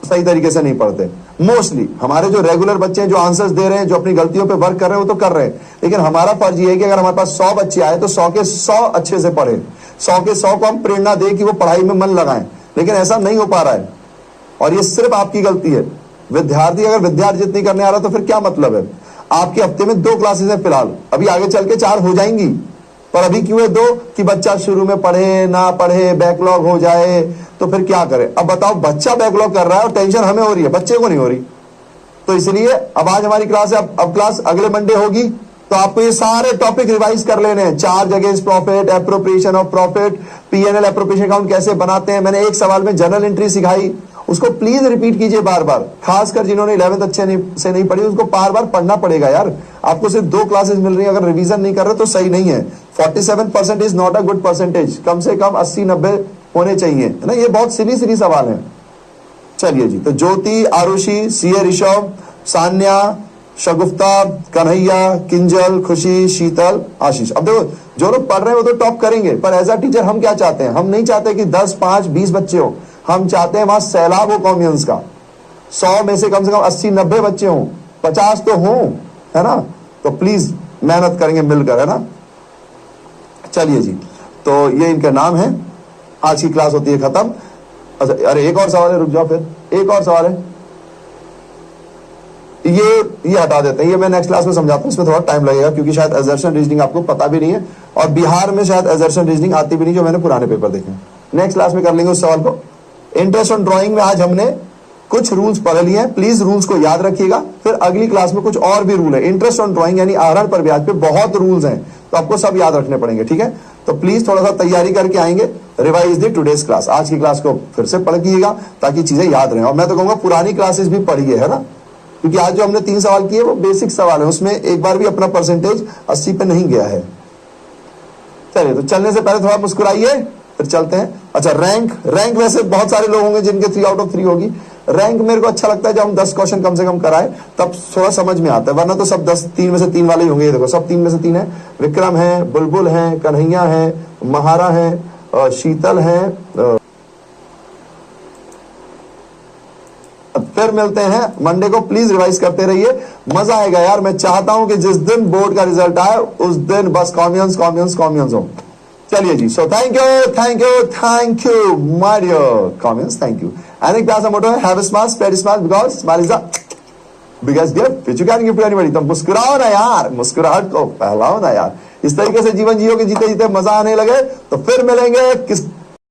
S1: सही तरीके से नहीं पढ़ते। मोस्टली हमारे जो रेगुलर बच्चे हैं, जो आंसर्स दे रहे हैं, जो अपनी गलतियों पे वर्क कर रहे हैं, वो तो कर रहे हैं, लेकिन हमारा फर्ज ये है कि अगर हमारे पास 100 बच्चे आए तो 100 के 100 अच्छे से पढ़े, 100 के 100 को हम प्रेरणा दें कि वो पढ़ाई में मन लगाएं, लेकिन ऐसा नहीं हो पा रहा है, और ये सिर्फ आपकी गलती है। विद्यार्थी अगर विद्यार्थित नहीं करने आ रहा तो फिर क्या मतलब है? आपके हफ्ते में 2 क्लासेस है फिलहाल, अभी आगे चल के 4 हो जाएंगी, पर अभी क्यों है 2? कि बच्चा शुरू में पढ़े ना पढ़े, बैकलॉग हो जाए, तो फिर क्या करे? अब बताओ, बच्चा बैकलॉग कर रहा है और टेंशन हमें हो रही है, बच्चे को नहीं हो रही। तो इसलिए अब आज हमारी क्लास है, अब क्लास अगले मंडे होगी, तो आपको ये सारे टॉपिक रिवाइज कर लेने हैं। 4 जगह profit, appropriation of profit, PNL appropriation account कैसे बनाते हैं, मैंने एक सवाल में जर्नल एंट्री सिखाई, उसको प्लीज रिपीट कीजिए बार बार। खासकर जिन्होंने 11th अच्छे से नहीं पढ़ी, उसको बार बार पढ़ना पड़ेगा यार। आपको सिर्फ 2 क्लासेस मिल रही है, अगर रिवीजन नहीं कर रहे तो सही नहीं है। 47% is not a good percentage, कम से कम 80-90 होने चाहिए, है ना। ये बहुत सिली सवाल है। चलिए जी, तो ज्योति, आरुषि, सीए ऋषभ, सान्या, शगुफ्ता, कन्हैया, किंजल, खुशी, शीतल, आशीष। अब देखो जो लोग पढ़ रहे हैं वो तो टॉप करेंगे, पर एज अ टीचर हम क्या चाहते हैं? हम नहीं चाहते कि 10, 5, 20 बच्चे हो, हम चाहते हैं वहां सैलाब हो कॉम्बियंस का। 100 में से कम 80-90 बच्चे हों, 50 तो हों, है ना। तो प्लीज मेहनत करेंगे मिलकर, है ना। चलिए जी, तो ये इनका नाम है। आज की क्लास होती है खत्म। अच्छा, अरे एक और सवाल है, रुक जाओ, फिर एक और सवाल है, ये हटा देते हैं, ये मैं नेक्स्ट क्लास में समझाता हूँ, इसमें थोड़ा टाइम लगेगा, क्योंकि शायद असर्शन रीजनिंग आपको पता भी नहीं है, और बिहार में शायद असर्शन रीजनिंग आती भी नहीं, जो मैंने पुराने पेपर देखे हैं। नेक्स्ट क्लास में कर लेंगे उस सवाल को, इंटरेस्ट ऑन ड्राइंग में आज हमने कुछ रूल्स पढ़ लिए हैं, प्लीज रूल्स को याद रखिएगा। फिर अगली क्लास में कुछ और भी रूल है। इंटरेस्ट ऑन ड्राइंग यानी आहरण पर ब्याज पे बहुत रूल्स हैं, तो आपको सब याद रखने पड़ेंगे, ठीक है। तो प्लीज थोड़ा सा तैयारी करके आएंगे। रिवाइज दी टुडेज क्लास, आज की क्लास को फिर से पढ़िएगा ताकि चीजें याद रहें। और मैं तो कहूंगा पुरानी क्लासेस भी पढ़िए, है ना, क्योंकि आज जो हमने 3 सवाल किए वो बेसिक सवाल है, उसमें एक बार भी अपना परसेंटेज 80 पे नहीं गया है। चलिए, तो चलने से पहले थोड़ा मुस्कुराइए, फिर चलते हैं। अच्छा, रैंक वैसे बहुत सारे लोग होंगे जिनके 3 आउट ऑफ 3 होगी। रैंक मेरे को अच्छा लगता है जब हम 10 क्वेश्चन कम से कम कराए, तब थोड़ा समझ में आता है, वरना तो सब 10 3 में से 3 वाले ही होंगे। ये देखो, सब 3 में से 3 है। विक्रम है, बुलबुल है, कन्हैया है, महारा है, शीतल है। फिर मिलते हैं मंडे को। प्लीज रिवाइज करते रहिए, मजा आएगा यार। मैं चाहता हूं कि जिस दिन बोर्ड का रिजल्ट आए उस दिन बस कॉम्बियंस हो। चलिए जी, so thank you my dear कॉम्बियंस, थैंक यू। एंड एक प्यार सा मोटो है, have a smile, spread smile, because smile is the biggest gift which you can give to anybody. तो मुस्कुराओ ना यार, मुस्कुराहट को फैलाओ ना यार। इस तरीके से जीवन जियो कि जीते जीते मजा आने लगे। तो फिर मिलेंगे किस